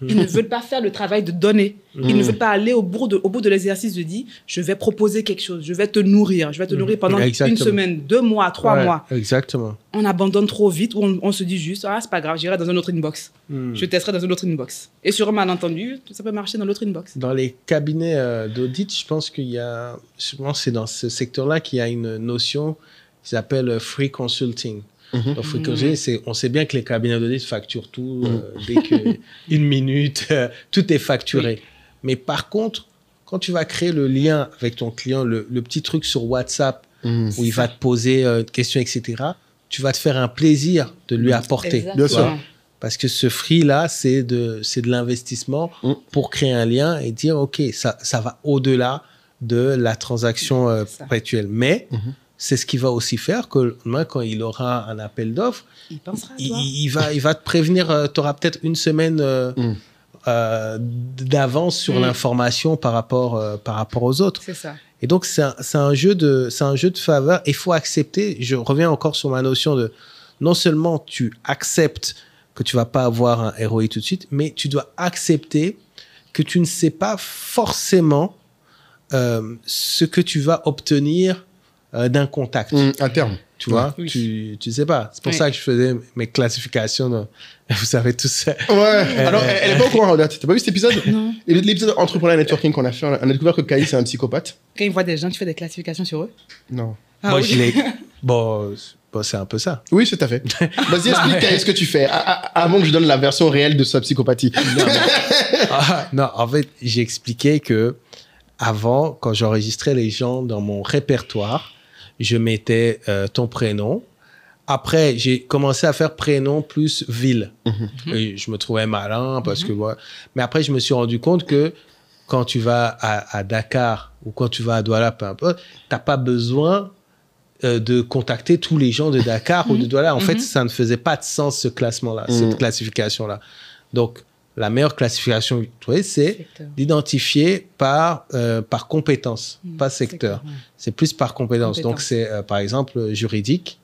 Ils ne veulent pas faire le travail de donner. Ils ne veulent pas aller au bout de l'exercice de dire, je vais proposer quelque chose, je vais te nourrir. Je vais te nourrir pendant une semaine, 2 mois, 3 mois. Exactement. On abandonne trop vite ou on se dit juste, ah, c'est pas grave, j'irai dans un autre inbox. Je testerai dans un autre inbox. Et sur un malentendu, ça peut marcher dans l'autre inbox. Dans les cabinets d'audit, je pense qu'il y a, c'est dans ce secteur-là qu'il y a une notion qui s'appelle free consulting. Donc, free consulting, on sait bien que les cabinets d'audit facturent tout dès qu'une minute, tout est facturé. Oui. Mais par contre, quand tu vas créer le lien avec ton client, le petit truc sur WhatsApp où il va te poser une question, etc., tu vas te faire un plaisir de lui apporter. Bien sûr. Parce que ce free-là, c'est de l'investissement pour créer un lien et dire, OK, ça va au-delà de la transaction perpétuelle. Mais c'est ce qui va aussi faire que quand il aura un appel d'offres, il va te prévenir, tu auras peut-être une semaine d'avance sur l'information par rapport aux autres. C'est ça. Et donc, c'est un jeu de faveur. Il faut accepter, je reviens encore sur ma notion de, non seulement tu acceptes que tu vas pas avoir un ROI tout de suite, mais tu dois accepter que tu ne sais pas forcément ce que tu vas obtenir d'un contact. À terme. Tu vois, tu sais pas. C'est pour ça que je faisais mes classifications. Vous savez tout ça. Ouais. Alors, elle est pas au courant, Odette. T'as pas vu cet épisode? Non. L'épisode Entrepreneur Networking qu'on a fait, on a découvert que Kay, c'est un psychopathe. Quand ils voient des gens, tu fais des classifications sur eux? Non. Ah, moi, Bon, c'est un peu ça. Oui, tout à fait. Vas-y, explique Kay, ce que tu fais avant que je donne la version réelle de sa psychopathie. Non, en fait, j'ai expliqué que avant, quand j'enregistrais les gens dans mon répertoire, je mettais ton prénom. Après, j'ai commencé à faire prénom plus ville. Et je me trouvais malin parce que... Ouais. Mais après, je me suis rendu compte que quand tu vas à Dakar ou quand tu vas à Douala, peu importe, tu n'as pas besoin de contacter tous les gens de Dakar ou de Douala. En fait, ça ne faisait pas de sens, ce classement-là, cette classification-là. Donc, la meilleure classification, c'est d'identifier par compétence, pas secteur. C'est plus par compétence. Donc, c'est par exemple juridique.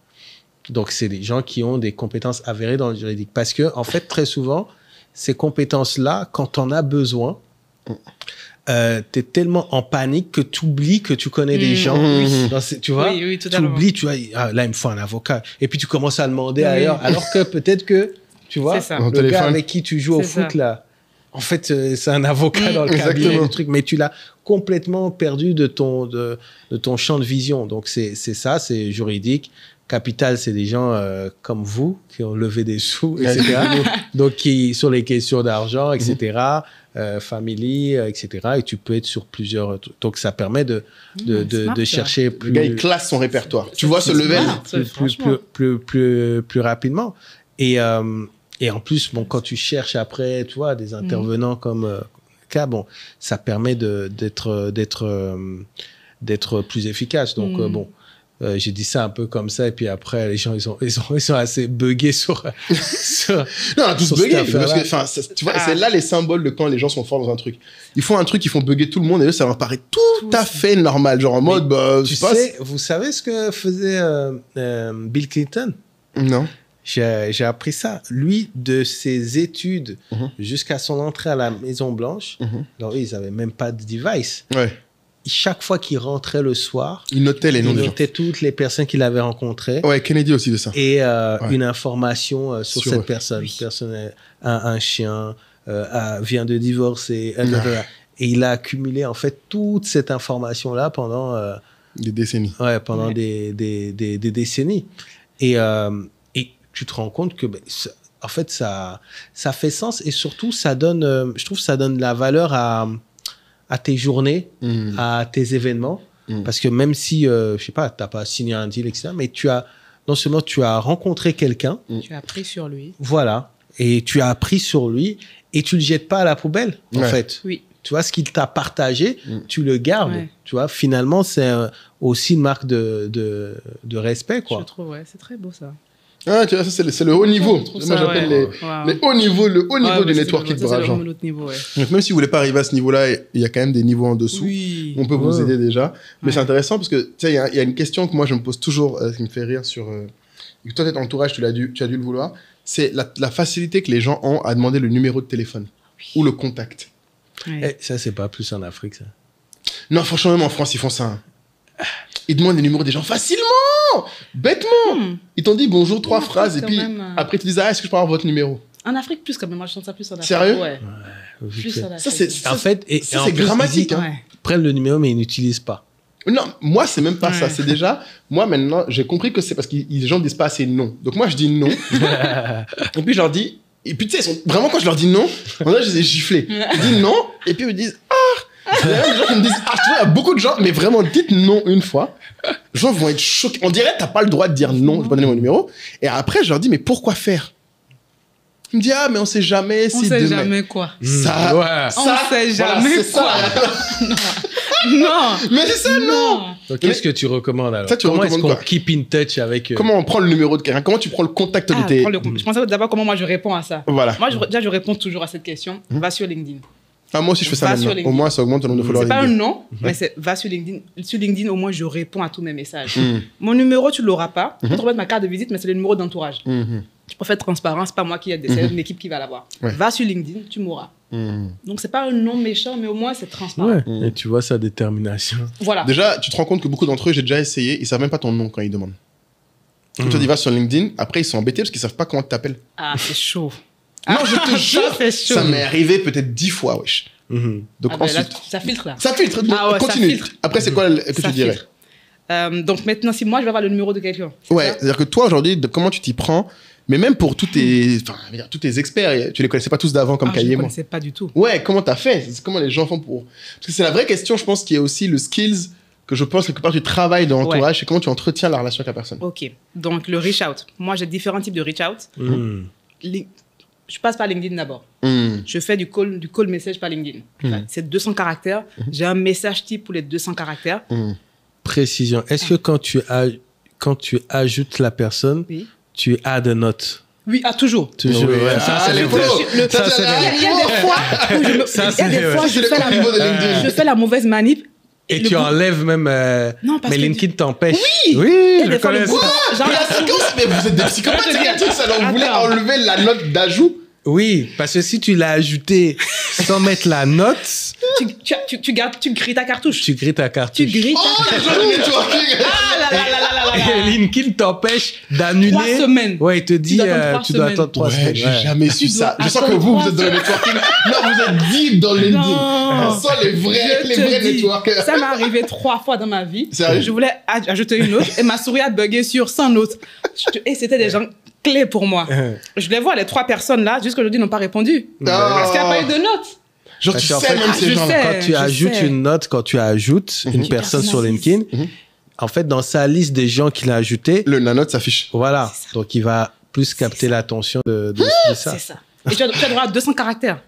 Donc, c'est des gens qui ont des compétences avérées dans le juridique. Parce que, en fait, très souvent, ces compétences-là, quand on a besoin, tu es tellement en panique que tu oublies que tu connais des gens. Tu vois, tu oublies, tu vois, là, il me faut un avocat. Et puis, tu commences à demander ailleurs, alors que peut-être que tu vois, le gars avec qui tu joues au foot, là, en fait, c'est un avocat dans le cabinet du truc, mais tu l'as complètement perdu de ton champ de vision. Donc, c'est ça, c'est juridique. Capital, c'est des gens comme vous qui ont levé des sous, etc. Donc, qui sur les questions d'argent, etc. Family, etc. Et tu peux être sur plusieurs... Donc, ça permet de chercher plus... Le gars, il classe son répertoire. Tu vois ce level plus rapidement. Et en plus, bon, quand tu cherches après, tu vois, des intervenants comme cas, bon, ça permet d'être plus efficace. Donc, bon, j'ai dit ça un peu comme ça, et puis après, les gens, ils sont assez buggés sur non, on a tous buggé, parce que, tu vois, c'est là les symboles de quand les gens sont forts dans un truc. Ils font un truc, ils font bugger tout le monde, et eux, ça leur paraît tout à fait normal, genre en mode, vous savez ce que faisait Bill Clinton? Non. J'ai appris ça. Lui, de ses études jusqu'à son entrée à la Maison-Blanche, alors ils n'avaient même pas de device. Ouais. Chaque fois qu'il rentrait le soir, il notait les noms des gens. Il notait toutes les personnes qu'il avait rencontrées. Ouais, Kennedy aussi de ça. Et une information sur cette personne. Oui. Personne a un chien, vient de divorcer, et il a accumulé en fait toute cette information-là pendant... des décennies. Ouais, pendant des décennies. Et tu te rends compte que, en fait, ça fait sens, et surtout, ça donne, je trouve, ça donne de la valeur à tes journées, à tes événements, parce que même si, je sais pas, t'as pas signé un deal, etc., mais non seulement tu as rencontré quelqu'un, tu as appris sur lui. Voilà, et tu as appris sur lui, et tu le jettes pas à la poubelle, en fait. Oui. Tu vois, ce qu'il t'a partagé, tu le gardes. Ouais. Tu vois, finalement, c'est aussi une marque de respect, quoi. Je trouve, c'est très beau, ça. Ah, tu vois, ça, c'est le haut niveau. Moi, j'appelle les hauts niveaux, le haut niveau du networking pour agents. Donc, même si vous voulez pas arriver à ce niveau-là, il y a quand même des niveaux en dessous. Oui. On peut vous aider déjà. Mais c'est intéressant parce que, tu sais, il y a une question que moi, je me pose toujours, qui me fait rire sur... toi, ton entourage, tu as dû le vouloir. C'est la facilité que les gens ont à demander le numéro de téléphone. ou le contact. Ouais. Ça, c'est pas plus en Afrique, ça. Non, franchement, même en France, ils font ça. Hein. Ils demandent les numéros des gens facilement, bêtement. Ils t'ont dit bonjour, 3 phrases, et puis après, ils te disent, est-ce que je peux avoir votre numéro? En Afrique, plus quand même. Moi, je sens ça plus en Afrique. Sérieux? Ouais. Plus en Afrique. En fait, c'est grammatique. Hein. Ils prennent le numéro, mais ils n'utilisent pas. Non, moi, c'est même pas ça. C'est déjà, moi, maintenant, j'ai compris que c'est parce que les gens ne disent pas assez non. Donc, moi, je dis non. Et puis, je leur dis, et puis, tu sais, vraiment, quand je leur dis non, en fait, je les ai giflés. Je dis non, et puis, ils me disent, il y a des gens qui me disent, tu vois, il y a beaucoup de gens, mais vraiment, dites non une fois. Les gens vont être choqués. On dirait, t'as pas le droit de dire non, je vais pas donner mon numéro. Et après, je leur dis, mais pourquoi faire? Il me dit, mais on sait jamais si on sait jamais quoi. Ça, on sait jamais quoi. Non. Mais c'est ça, non. Donc, qu'est-ce que tu recommandes alors? Comment est-ce qu'on keep in touch avec... Comment on prend le numéro de quelqu'un? Comment tu prends le contact de tes... Je pensais d'abord comment moi je réponds à ça. Voilà. Moi, déjà, je réponds toujours à cette question. Va sur LinkedIn. Moi aussi, je fais ça maintenant. Au moins, ça augmente le nombre de followers. C'est pas un nom, mais c'est va sur LinkedIn. Sur LinkedIn, au moins, je réponds à tous mes messages. Mon numéro, tu l'auras pas. Je peux te remettre ma carte de visite, mais c'est le numéro d'entourage. Je préfère être transparent, c'est pas moi qui ai c'est une équipe qui va l'avoir. Va sur LinkedIn, tu m'auras. Donc, c'est pas un nom méchant, mais au moins, c'est transparent. Et tu vois sa détermination. Voilà. Déjà, tu te rends compte que beaucoup d'entre eux, j'ai déjà essayé, ils savent même pas ton nom quand ils demandent. Quand tu dis va sur LinkedIn, après, ils sont embêtés parce qu'ils savent pas comment tu t'appelles. Ah, c'est chaud. Non, je te jure, ça m'est arrivé peut-être 10 fois, wesh. Donc ensuite, là, ça filtre là. Ça filtre. Continue. Ça filtre. Après, c'est quoi que tu dirais? Donc maintenant, si moi je vais avoir le numéro de quelqu'un. Ouais, c'est-à-dire que toi aujourd'hui, comment tu t'y prends? Mais même pour tous tes experts, tu les connaissais pas tous d'avant comme Kaye et moi. Je les connaissais pas du tout. Ouais, comment t'as fait? Comment les gens font pour? Parce que c'est la vraie question, je pense, qui est aussi le skills que je pense quelque part tu travailles dans l'entourage, c'est comment tu entretiens la relation avec la personne. Ok. Donc le reach out. Moi, j'ai différents types de reach out. Je passe par LinkedIn d'abord. Je fais du call message par LinkedIn. C'est 200 caractères. J'ai un message type pour les 200 caractères. Précision. Est-ce que quand tu ajoutes la personne, tu as des notes? Oui, toujours. Toujours. Oui, ça, c'est les Il y a des fois où je fais la mauvaise manip. Et tu enlèves même... Non, parce mais LinkedIn t'empêche. Oui, je connais ça. Mais vous êtes des psychopathes, ça. Donc, vous voulez enlever la note d'ajout? Oui, parce que si tu l'as ajouté sans mettre la note... Tu grilles ta cartouche. Tu grilles ta cartouche. Et LinkedIn t'empêche d'annuler... 3 semaines. Ouais, il te dit tu dois attendre 3 semaines. J'ai jamais su ça. Je sens que vous êtes dans le networking. Non, vous êtes deep dans LinkedIn. On sent les vrais networkers. Ça m'est arrivé 3 fois dans ma vie. Sérieux? Je voulais ajouter une note et ma souris a bugué sur 100 notes. Et c'était des gens clés pour moi. Je les vois, les 3 personnes là, jusqu'aujourd'hui, n'ont pas répondu. Parce qu'il n'y a pas eu de note. Genre, tu sais même ces gens. Quand tu ajoutes une note, quand tu ajoutes une personne sur LinkedIn, en fait, dans sa liste des gens qu'il a ajouté, la note s'affiche. Voilà. Donc, il va plus capter l'attention de ça. C'est ça. Et tu as droit à 200 caractères.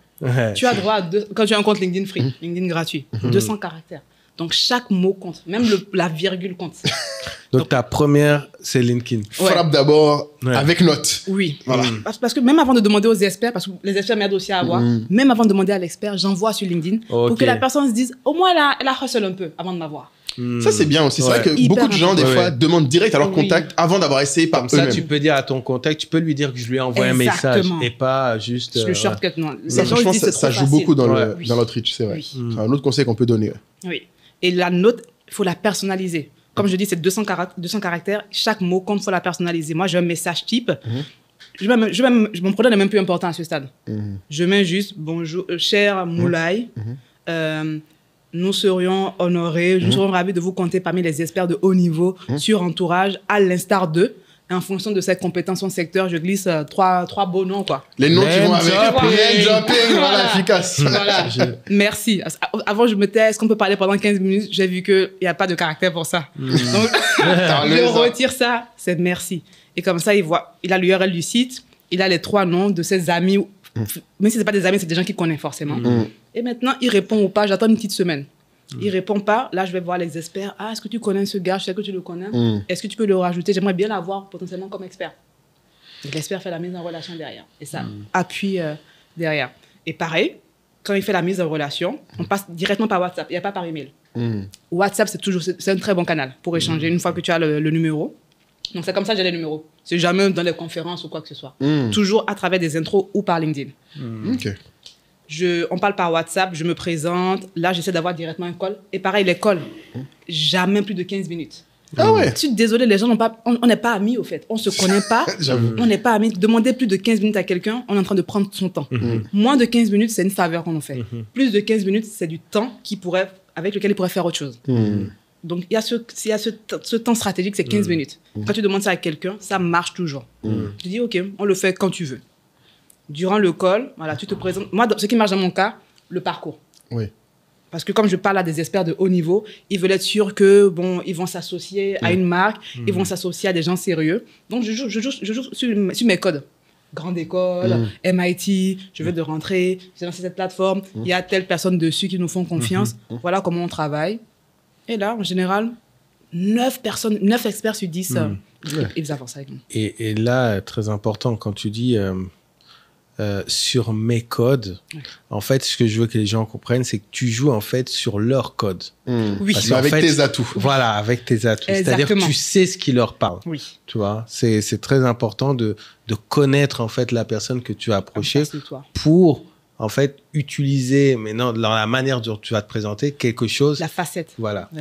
Tu as droit à quand tu as un compte LinkedIn free, LinkedIn gratuit, 200 caractères. Donc, chaque mot compte. Même la virgule compte. Donc, ta première, c'est LinkedIn. Frappe d'abord avec note. Oui. Voilà. Parce que même avant de demander aux experts, parce que les experts m'aident aussi à avoir, même avant de demander à l'expert, j'envoie sur LinkedIn pour que la personne se dise, au moins, elle a hustle un peu avant de m'avoir. Ça, c'est bien aussi. C'est vrai que beaucoup de gens, des fois, demandent direct à leur contact avant d'avoir essayé par eux-mêmes. Comme ça, tu peux dire à ton contact, tu peux lui dire que je lui ai envoyé un message et pas juste... Le shortcut, non. Franchement, ça joue beaucoup dans l'outreach, c'est vrai. C'est un autre conseil qu'on peut donner. Oui. Et la note, il faut la personnaliser. Comme je dis, c'est 200 caractères. Chaque mot compte, il faut la personnaliser. Moi, j'ai un message type. Mon produit n'est même plus important à ce stade. Je mets juste, bonjour, cher Moulay, nous serions honorés, nous serions ravis de vous compter parmi les experts de haut niveau sur Entourage, à l'instar d'eux. En fonction de ses compétences en secteur, je glisse trois beaux noms, quoi. Les noms qui vont avec. Name dropping, voilà, efficace. Voilà. Merci. Avant, je me tais, est-ce qu'on peut parler pendant 15 minutes? J'ai vu qu'il n'y a pas de caractère pour ça. Donc, je retire ça, c'est merci. Et comme ça, il a l'URL du site, il a les 3 noms de ses amis. Même si ce n'est pas des amis, c'est des gens qu'il connaît forcément. Et maintenant, il répond ou pas, j'attends une petite semaine. Il répond pas, là je vais voir les experts. Ah, est-ce que tu connais ce gars? Je sais que tu le connais. Est-ce que tu peux le rajouter? J'aimerais bien l'avoir potentiellement comme expert. Donc l'expert fait la mise en relation derrière. Et ça appuie derrière. Et pareil, quand il fait la mise en relation, on passe directement par WhatsApp. Il n'y a pas par email. WhatsApp, c'est un très bon canal pour échanger une fois que tu as le numéro. Donc c'est comme ça que j'ai les numéros. C'est jamais dans les conférences ou quoi que ce soit. Toujours à travers des intros ou par LinkedIn. Ok. On parle par WhatsApp, je me présente. Là, j'essaie d'avoir directement un call. Et pareil, les calls, jamais plus de 15 minutes. Ah ouais. Je suis désolée, les gens on n'est pas amis, au fait. On ne se connaît pas. On n'est pas amis. Demander plus de 15 minutes à quelqu'un, on est en train de prendre son temps. Moins de 15 minutes, c'est une faveur qu'on nous fait. Plus de 15 minutes, c'est du temps avec lequel il pourrait faire autre chose. Donc, il y a ce temps stratégique, c'est 15 minutes. Quand tu demandes ça à quelqu'un, ça marche toujours. Tu dis, OK, on le fait quand tu veux. Durant le call, voilà, tu te présentes. Moi, ce qui marche dans mon cas, le parcours. Oui. Parce que comme je parle à des experts de haut niveau, ils veulent être sûrs que, bon, ils vont s'associer à une marque, ils vont s'associer à des gens sérieux. Donc, je joue sur mes codes. Grande école, MIT, je veux de rentrer, j'ai lancé cette plateforme, il y a telle personne dessus qui nous font confiance. Voilà comment on travaille. Et là, en général, 9 experts sur 10, ils avancent avec nous. Et là, très important, quand tu dis sur mes codes, en fait, ce que je veux que les gens comprennent, c'est que tu joues en fait sur leurs codes. Oui, mais avec tes atouts. Voilà, avec tes atouts. C'est-à-dire que tu sais ce qui leur parle. Oui. Tu vois, c'est très important de connaître en fait la personne que tu as approchée pour en fait utiliser maintenant dans la manière dont tu vas te présenter quelque chose. La facette. Voilà.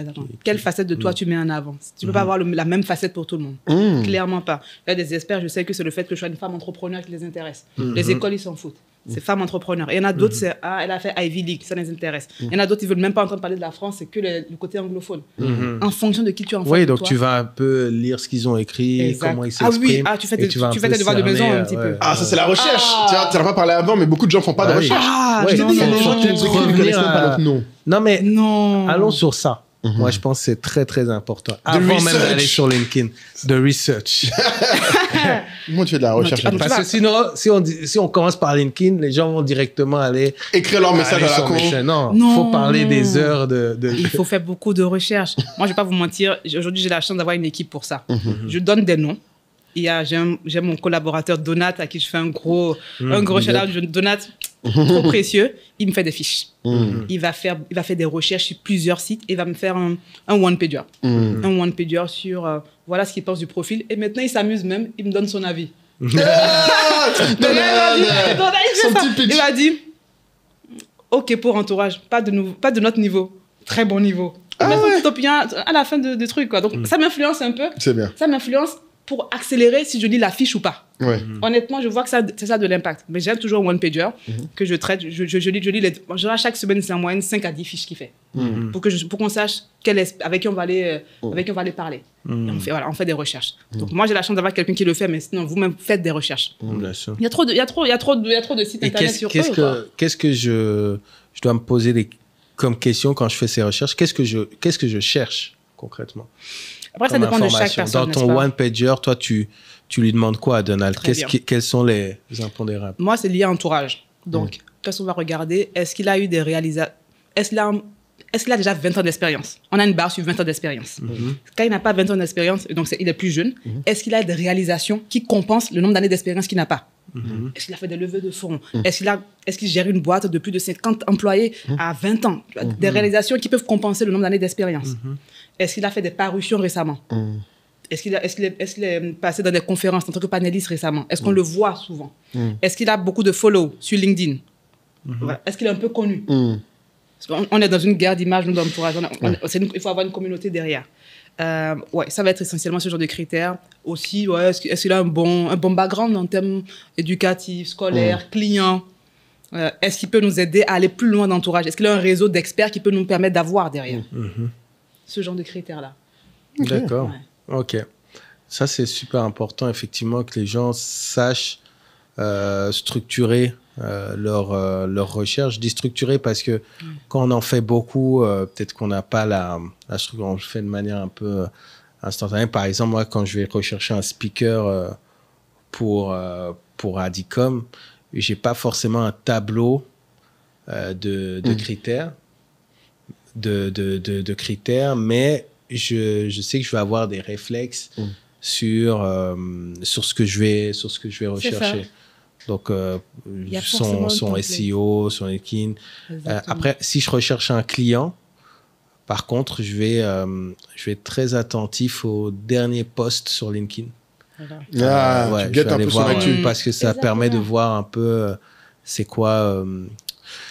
Quelle facette de toi tu mets en avant? Tu ne peux pas avoir la même facette pour tout le monde. Clairement pas. Il y a des experts, je sais que c'est le fait que je sois une femme entrepreneur qui les intéresse. Les écoles, ils s'en foutent. C'est femme entrepreneur. Et il y en a d'autres, c'est elle a fait Ivy League, ça les intéresse. Il y en a d'autres, ils ne veulent même pas entendre parler de la France, c'est que le côté anglophone. En fonction de qui tu es en face. Oui, donc tu vas un peu lire ce qu'ils ont écrit, comment ils s'expriment. Ah oui, tu fais tes devoirs de maison un petit peu. Ah, ça c'est la recherche. Tu n'en as pas parlé avant, mais beaucoup de gens ne font pas de recherche. Non, mais allons sur ça. Moi, je pense que c'est très, très important. Avant même d'aller sur LinkedIn, de research. Moi, tu fais de la recherche. Parce que sinon, si on commence par LinkedIn, les gens vont directement aller écrire leur message à la con. Non, il faut parler des heures de... Il faut faire beaucoup de recherches. Moi, je ne vais pas vous mentir. Aujourd'hui, j'ai la chance d'avoir une équipe pour ça. Je donne des noms. J'ai mon collaborateur Donat à qui je fais un gros shout-out. Donat, trop précieux, il me fait des fiches. Il va faire des recherches sur plusieurs sites et va me faire un one-pager. Un one-pager sur voilà ce qu'il pense du profil. Et maintenant, il s'amuse même, il me donne son avis. Il m'a dit, OK pour entourage, pas de notre niveau, très bon niveau. Il met son petit opinion à la fin de truc, quoi. Donc, ça m'influence un peu. C'est bien. Ça m'influence pour accélérer si je lis la fiche ou pas. Ouais. Honnêtement, je vois que c'est ça de l'impact. Mais j'aime toujours un one-pager que je traite. Je lis chaque semaine, c'est en moyenne 5 à 10 fiches qu'il fait. Pour qu'on sache avec qui on va aller parler. Et on fait des recherches. Donc moi, j'ai la chance d'avoir quelqu'un qui le fait, mais sinon, vous-même faites des recherches. Bien sûr. Il y a trop de sites internet sur eux. Qu'est-ce que je dois me poser comme question quand je fais ces recherches? Qu'est-ce que je cherche concrètement? Après, ça dépend de chaque personne. Dans ton one-pager, toi, tu lui demandes quoi à Donald? Quels sont les impondérables? Moi, c'est lié à entourage. Donc, qu'est-ce qu'on va regarder? Est-ce qu'il a eu des réalisations? Est-ce qu'il a déjà 20 ans d'expérience? On a une barre sur 20 ans d'expérience. Quand il n'a pas 20 ans d'expérience, donc il est plus jeune, est-ce qu'il a des réalisations qui compensent le nombre d'années d'expérience qu'il n'a pas? Est-ce qu'il a fait des levées de fonds? Est-ce qu'il gère une boîte de plus de 50 employés à 20 ans? Des réalisations qui peuvent compenser le nombre d'années d'expérience. Est-ce qu'il a fait des parutions récemment? Est-ce qu'il est passé dans des conférences en tant que panéliste récemment? Est-ce qu'on le voit souvent? Est-ce qu'il a beaucoup de follow sur LinkedIn? Voilà. Est-ce qu'il est un peu connu? On est dans une guerre d'image, nous, d'entourage. Il faut avoir une communauté derrière. Ça va être essentiellement ce genre de critères. Aussi, est-ce qu'il a un bon background en termes éducatifs, scolaires, clients? Est-ce qu'il peut nous aider à aller plus loin d'entourage? Est-ce qu'il a un réseau d'experts qui peut nous permettre d'avoir derrière? Ce genre de critères-là. D'accord. OK. Ça, c'est super important, effectivement, que les gens sachent structurer leur recherche. Je dis structurer parce que quand on en fait beaucoup, peut-être qu'on n'a pas la structure, on le fait de manière un peu instantanée. Par exemple, moi, quand je vais rechercher un speaker pour Adicom, je n'ai pas forcément un tableau de critères. De critères, mais je sais que je vais avoir des réflexes sur ce que je vais rechercher. Donc, son SEO, son LinkedIn. Après, si je recherche un client, par contre, je vais être très attentif au dernier post sur LinkedIn. Tu guettes un peu sur l'actu. Parce que ça permet de voir un peu c'est quoi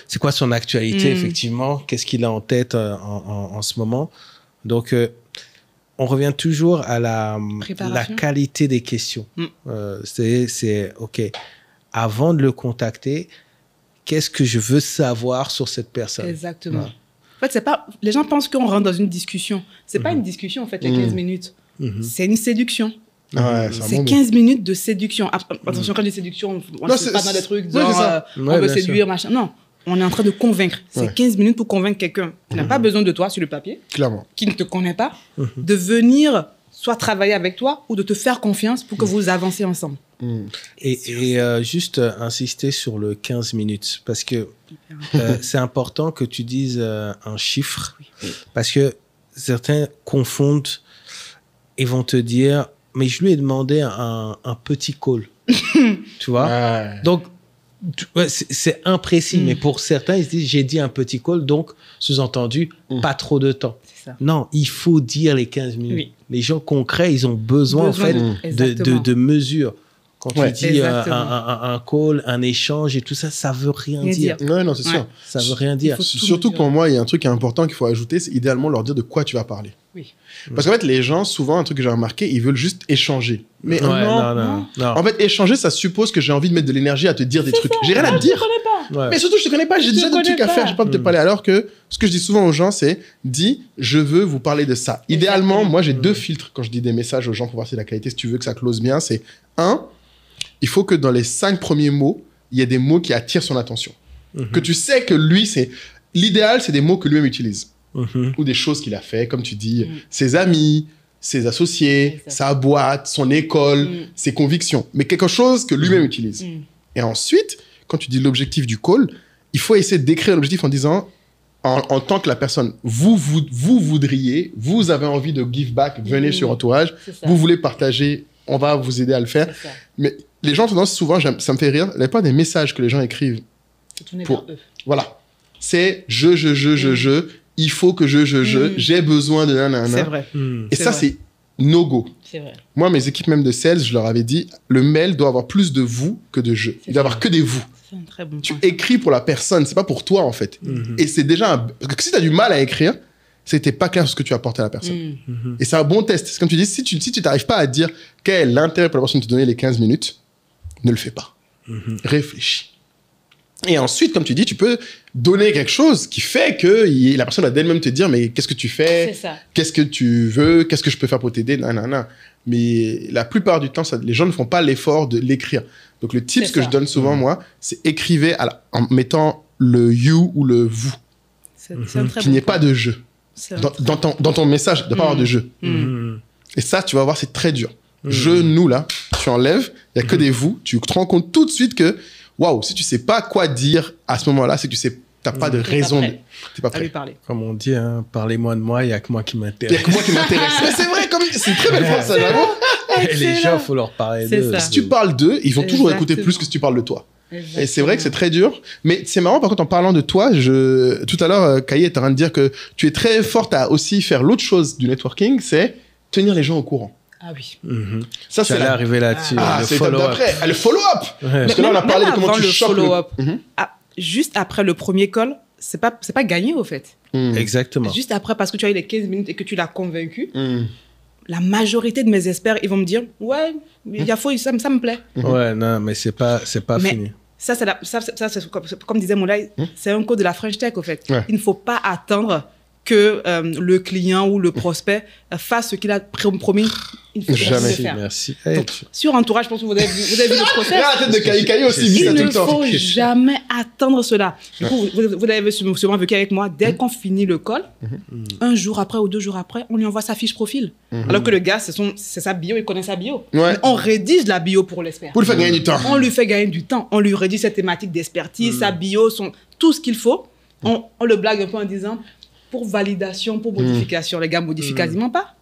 c'est quoi son actualité, effectivement, qu'est-ce qu'il a en tête en ce moment. Donc, on revient toujours à la qualité des questions. C'est OK, avant de le contacter, qu'est-ce que je veux savoir sur cette personne? Exactement. Ouais. En fait, c'est pas... les gens pensent qu'on rentre dans une discussion. C'est pas une discussion, en fait, les 15 minutes. C'est une séduction. C'est 15 minutes de séduction. Attention, quand je dis séduction, on ne fait pas dans des trucs genre on veut séduire, machin. Non, on est en train de convaincre. C'est 15 minutes pour convaincre quelqu'un qui n'a pas besoin de toi sur le papier, qui ne te connaît pas, de venir soit travailler avec toi ou de te faire confiance pour que vous avanciez ensemble. Et juste insister sur le 15 minutes, parce que c'est important que tu dises un chiffre, parce que certains confondent et vont te dire, mais je lui ai demandé un petit call. Tu vois? Donc, c'est imprécis, mais pour certains, ils se disent, j'ai dit un petit call, donc, sous-entendu, pas trop de temps. Non, il faut dire les 15 minutes. Oui. Les gens concrets, ils ont besoin en fait, de mesures. Quand tu dis un call, un échange et tout ça, ça veut rien dire. Non, c'est sûr. Ça veut rien dire. Surtout pour moi, il y a un truc important qu'il faut ajouter, c'est idéalement leur dire de quoi tu vas parler. Oui. Parce qu'en fait, les gens, souvent, un truc que j'ai remarqué, ils veulent juste échanger. Mais non. En fait, échanger, ça suppose que j'ai envie de mettre de l'énergie à te dire des trucs. J'ai rien à te dire. Mais surtout, je te connais pas, j'ai déjà des trucs à faire, j'ai pas envie de te parler. Alors que ce que je dis souvent aux gens, c'est dis, je veux vous parler de ça. Idéalement, moi, j'ai 2 filtres quand je dis des messages aux gens pour voir si la qualité, si tu veux que ça close bien. C'est 1, il faut que dans les 5 premiers mots, il y ait des mots qui attirent son attention. Que tu sais que lui, c'est. L'idéal, c'est des mots que lui-même utilise. Ou des choses qu'il a fait, comme tu dis, ses amis, ses associés, sa boîte, son école, ses convictions. Mais quelque chose que lui-même utilise. Et ensuite, quand tu dis l'objectif du call, il faut essayer d'écrire l'objectif en disant, en tant que la personne, vous voudriez, vous avez envie de give back, venez sur Entourage, vous voulez partager, on va vous aider à le faire. Mais les gens ont tendance souvent, ça me fait rire, la plupart des messages que les gens écrivent pour... Voilà. C'est je, il faut que j'ai besoin de nanana. C'est vrai. Et ça, c'est no-go. C'est vrai. Moi, mes équipes même de sales, je leur avais dit, le mail doit avoir plus de vous que de je. Il doit avoir que des vous. C'est un très bon tu écris pour la personne, c'est pas pour toi, en fait. Et c'est déjà parce que si tu as du mal à écrire, c'est que t'es pas clair sur ce que tu apportes à la personne. Et c'est un bon test. C'est comme tu dis, si tu t'arrives pas à dire quel est l'intérêt pour la personne de te donner les 15 minutes, ne le fais pas. Réfléchis. Et ensuite, comme tu dis, tu peux donner quelque chose qui fait que la personne va d'elle-même te dire, mais qu'est-ce que tu fais? Qu'est-ce que tu veux? Qu'est-ce que je peux faire pour t'aider? Mais la plupart du temps, les gens ne font pas l'effort de l'écrire. Donc, le tip que je donne souvent, moi, c'est écrivez en mettant le you ou le vous. Qu'il n'y ait pas de je. Dans ton message, il ne doit pas avoir de je. Et ça, tu vas voir, c'est très dur. Je, nous, là, tu enlèves, il n'y a que des vous. Tu te rends compte tout de suite que waouh, si tu sais pas quoi dire à ce moment-là, c'est que tu n'as pas de raison. Tu n'es pas prêt. À lui parler. Comme on dit, hein, parlez-moi de moi, il n'y a que moi qui m'intéresse. Il n'y a que moi qui m'intéresse. Mais c'est vrai, c'est une très belle phrase, ça, j'avoue. Et les gens, il faut leur parler d'eux. Si tu parles d'eux, ils vont toujours écouter plus que si tu parles de toi. Exactement. Et c'est vrai que c'est très dur. Mais c'est marrant, par contre, en parlant de toi, tout à l'heure, Kaye est en train de dire que tu es très forte à aussi faire l'autre chose du networking, c'est tenir les gens au courant. Ah oui. Ça, c'est arrivé là-dessus. C'est l'étape d'après. Le follow-up. Parce que là, on a parlé de comment tu choques juste après le premier call, c'est pas gagné, au fait. Exactement. Juste après, parce que tu as eu les 15 minutes et que tu l'as convaincu, la majorité de mes experts, ils vont me dire, ouais, ça me plaît. Ouais, non, mais c'est pas fini. Ça, c'est comme disait Moulay, c'est un code de la French Tech, au fait. Il ne faut pas attendre que le client ou le prospect fasse ce qu'il a promis. Jamais. Merci. Donc, sur Entourage, je pense que vous avez vu le process. La tête de Kaye aussi, il ne faut jamais attendre cela. Du coup, vous l'avez sûrement vécu avec moi. Dès qu'on finit le call, un jour après ou 2 jours après, on lui envoie sa fiche profil. Alors que le gars, c'est sa bio, il connaît sa bio. Mais on rédige la bio pour l'expert. Pour lui faire gagner du temps. On lui fait gagner du temps. On lui rédige cette thématique d'expertise, sa bio, tout ce qu'il faut. On le blague un peu en disant, pour validation, pour modification. Les gars modifient quasiment pas.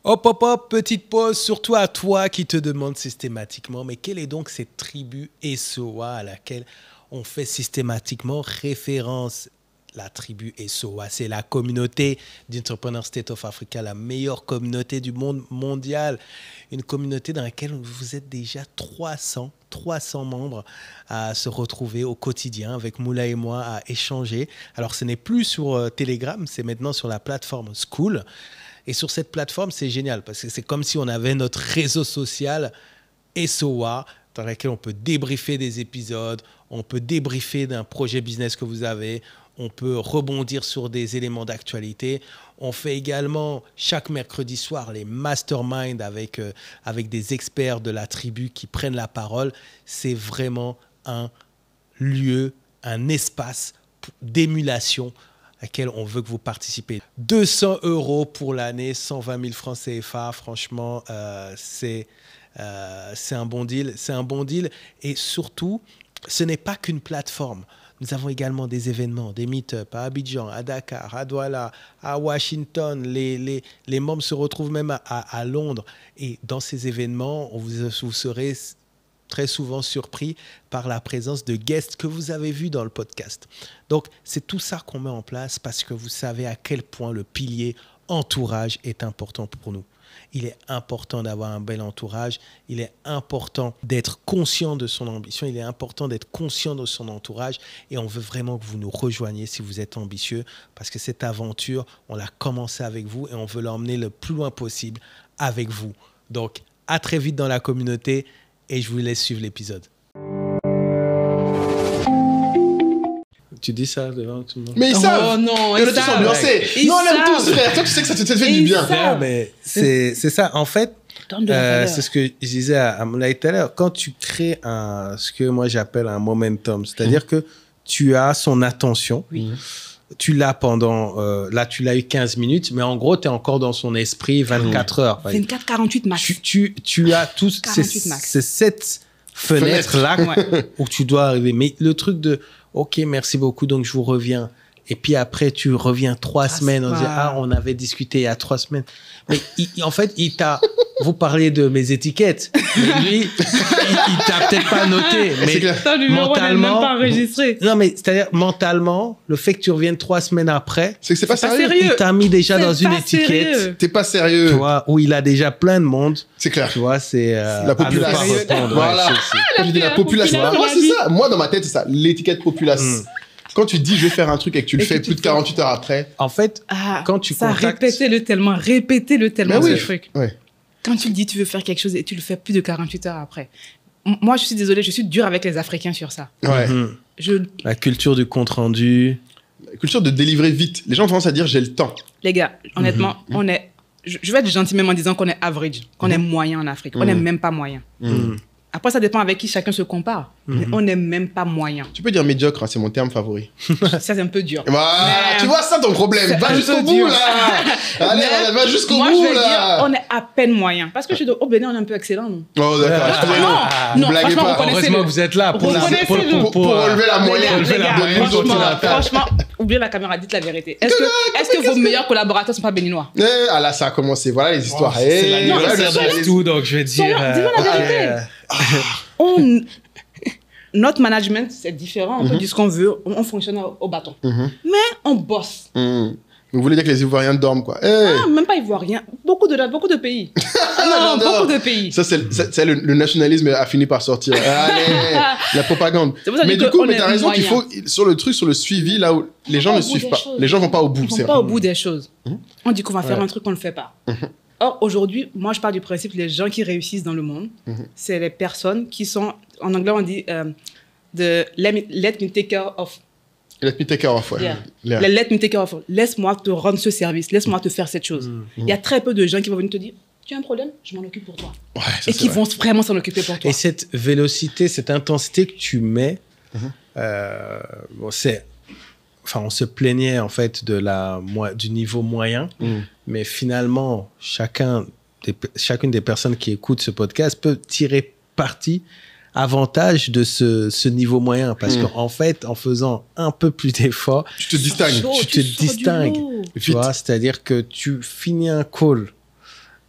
Hop, petite pause, surtout à toi qui te demande systématiquement, mais quelle est donc cette tribu SOA à laquelle on fait systématiquement référence? La tribu SOA, c'est la communauté d'Entrepreneur State of Africa, la meilleure communauté du monde mondial. Une communauté dans laquelle vous êtes déjà 300 300 membres à se retrouver au quotidien avec Moula et moi à échanger. Alors, ce n'est plus sur Telegram, c'est maintenant sur la plateforme Skool. Et sur cette plateforme, c'est génial parce que c'est comme si on avait notre réseau social SOA dans lequel on peut débriefer des épisodes, on peut débriefer d'un projet business que vous avez, on peut rebondir sur des éléments d'actualité. On fait également chaque mercredi soir les masterminds avec des experts de la tribu qui prennent la parole. C'est vraiment un lieu, un espace d'émulation à laquelle on veut que vous participez. 200 € pour l'année, 120 000 francs CFA. Franchement, c'est un bon deal. C'est un bon deal. Et surtout, ce n'est pas qu'une plateforme. Nous avons également des événements, des meet-up à Abidjan, à Dakar, à Douala, à Washington. Les membres se retrouvent même à Londres. Et dans ces événements, vous serez très souvent surpris par la présence de guests que vous avez vus dans le podcast. Donc, c'est tout ça qu'on met en place parce que vous savez à quel point le pilier entourage est important pour nous. Il est important d'avoir un bel entourage. Il est important d'être conscient de son ambition. Il est important d'être conscient de son entourage. Et on veut vraiment que vous nous rejoigniez si vous êtes ambitieux parce que cette aventure, on l'a commencé avec vous et on veut l'emmener le plus loin possible avec vous. Donc, à très vite dans la communauté et je vous laisse suivre l'épisode. Tu dis ça devant tout le monde. Mais ils savent. Oh non, ils ont tous ambiancé. Non, on aime tous, frère. Toi, tu sais que ça te fait du bien. Mais c'est ça. En fait, c'est ce que je disais à Moulay tout à l'heure. Quand tu crées ce que moi j'appelle un momentum, c'est-à-dire que tu as son attention. Oui. Tu l'as pendant... là, tu l'as eu 15 minutes, mais en gros, tu es encore dans son esprit 24 heures. 24-48 max. Tu as tous ces 7 fenêtres-là où tu dois arriver. Mais le truc de... OK, merci beaucoup, donc je vous reviens. Et puis après, tu reviens 3 semaines. On dit, on avait discuté il y a 3 semaines. Mais en fait, vous parlez de mes étiquettes. Mais lui, il t'a peut-être pas noté. Mais mentalement, même pas enregistré. Non, mais c'est-à-dire, mentalement, le fait que tu reviennes 3 semaines après, c'est que c'est pas sérieux. Il t'a mis déjà dans une étiquette. T'es pas sérieux. Tu vois, où il a déjà plein de monde. C'est clair. Tu vois, c'est la population. Voilà. La population. Moi, c'est ça. Moi, dans ma tête, c'est ça. L'étiquette populace. Quand tu dis je vais faire un truc et que tu le fais plus de 48 heures après. En fait, quand tu contactes... Répétez-le tellement ce truc. Ouais. Quand tu dis tu veux faire quelque chose et tu le fais plus de 48 heures après. Moi, je suis désolée, je suis dure avec les Africains sur ça. Ouais. La culture du compte-rendu. La culture de délivrer vite. Les gens ont tendance à dire j'ai le temps. Les gars, honnêtement, on est... Je vais être gentil même en disant qu'on est average, qu'on est moyen en Afrique. On n'est même pas moyen. Après, ça dépend avec qui chacun se compare. Mais on n'est même pas moyen. Tu peux dire médiocre, hein, c'est mon terme favori. Ça, c'est un peu dur. Voilà, tu vois ça ton problème. Va jusqu'au bout, là. Allez, va jusqu'au bout, là. Moi, je vais dire, on est à peine moyen. Parce que je suis au Bénin, on est un peu excellent, nous. Oh, d'accord. Non, blaguez pas. Heureusement que vous êtes là pour relever la moyenne. Franchement, oubliez la caméra, dites la vérité. Est-ce que vos meilleurs collaborateurs ne sont pas béninois? Ah là, ça a commencé. Voilà les histoires. C'est l'anniversaire de tout, donc je vais dire... Dis-moi la vérité. Notre management, c'est différent. On peut dire ce qu'on veut. On fonctionne au bâton. Mais on bosse. Vous voulez dire que les Ivoiriens dorment, quoi? Même pas Ivoiriens. Beaucoup de pays. Non, beaucoup de pays. Ça, c'est le nationalisme a fini par sortir. Allez, la propagande. Mais du coup, t'as raison qu'il faut, sur le suivi, là où les gens ne suivent pas. Les gens vont pas au bout. Ils vont pas au bout des choses. On dit qu'on va faire un truc qu'on ne fait pas. Or, aujourd'hui, moi, je pars du principe que les gens qui réussissent dans le monde, c'est les personnes qui sont, en anglais, on dit let me take care of. Let me take care of, ouais. Yeah. Let me take care of. Laisse-moi te rendre ce service, laisse-moi te faire cette chose. Il y a très peu de gens qui vont venir te dire, tu as un problème, je m'en occupe pour toi. Ouais, et qui vont vraiment s'en occuper pour toi. Et cette vélocité, cette intensité que tu mets, on se plaignait en fait du niveau moyen, mais finalement, chacune des personnes qui écoutent ce podcast peut tirer parti, avantage de ce niveau moyen, parce qu'en fait, en faisant un peu plus d'efforts, tu te distingues. Tu vois, c'est-à-dire que tu finis un call,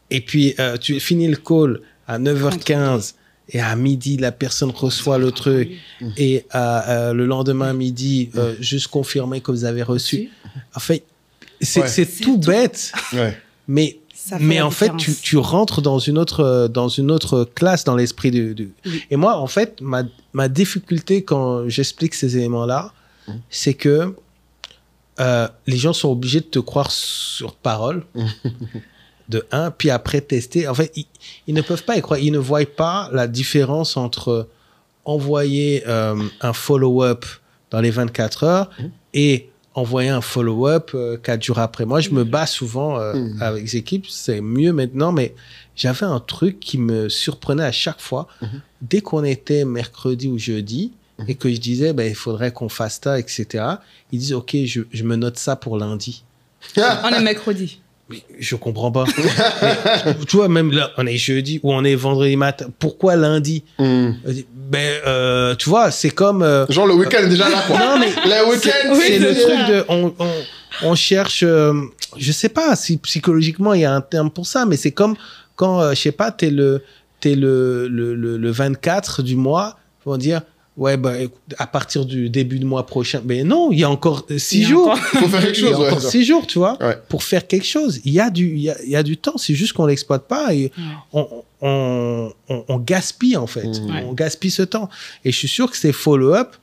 et puis tu finis le call à 9h15, et à midi, la personne reçoit le truc. Et le lendemain midi, juste confirmer que vous avez reçu. En fait, c'est tout bête. Ouais. Mais Mais en fait, tu rentres dans une autre classe dans l'esprit du... Oui. Et moi, en fait, ma difficulté quand j'explique ces éléments-là, c'est que les gens sont obligés de te croire sur parole, de un, puis après tester. En fait, ils ne peuvent pas y croire. Ils ne voient pas la différence entre envoyer un follow-up dans les 24 heures et envoyer un follow-up 4 jours après. Moi, je me bats souvent avec les équipes. C'est mieux maintenant, mais j'avais un truc qui me surprenait à chaque fois. Dès qu'on était mercredi ou jeudi et que je disais, il faudrait qu'on fasse ça, etc., ils disent, OK, je me note ça pour lundi. On est mercredi. Mais je comprends pas. Mais, tu vois, même là, on est jeudi ou on est vendredi matin. Pourquoi lundi? Tu vois, c'est comme... Genre le week-end est déjà là, quoi. Non, mais le week-end, c'est le truc de... On cherche... je sais pas si psychologiquement, il y a un terme pour ça, mais c'est comme quand, je sais pas, t'es le 24 du mois, ils vont dire... Ouais, à partir du début du mois prochain. Mais non, il y a encore 6 jours. Il faut faire quelque chose. Il y a encore 6 jours, tu vois, pour faire quelque chose. Il y a du temps. C'est juste qu'on l'exploite pas et on gaspille, en fait. On gaspille ce temps. Et je suis sûr que ces follow-up,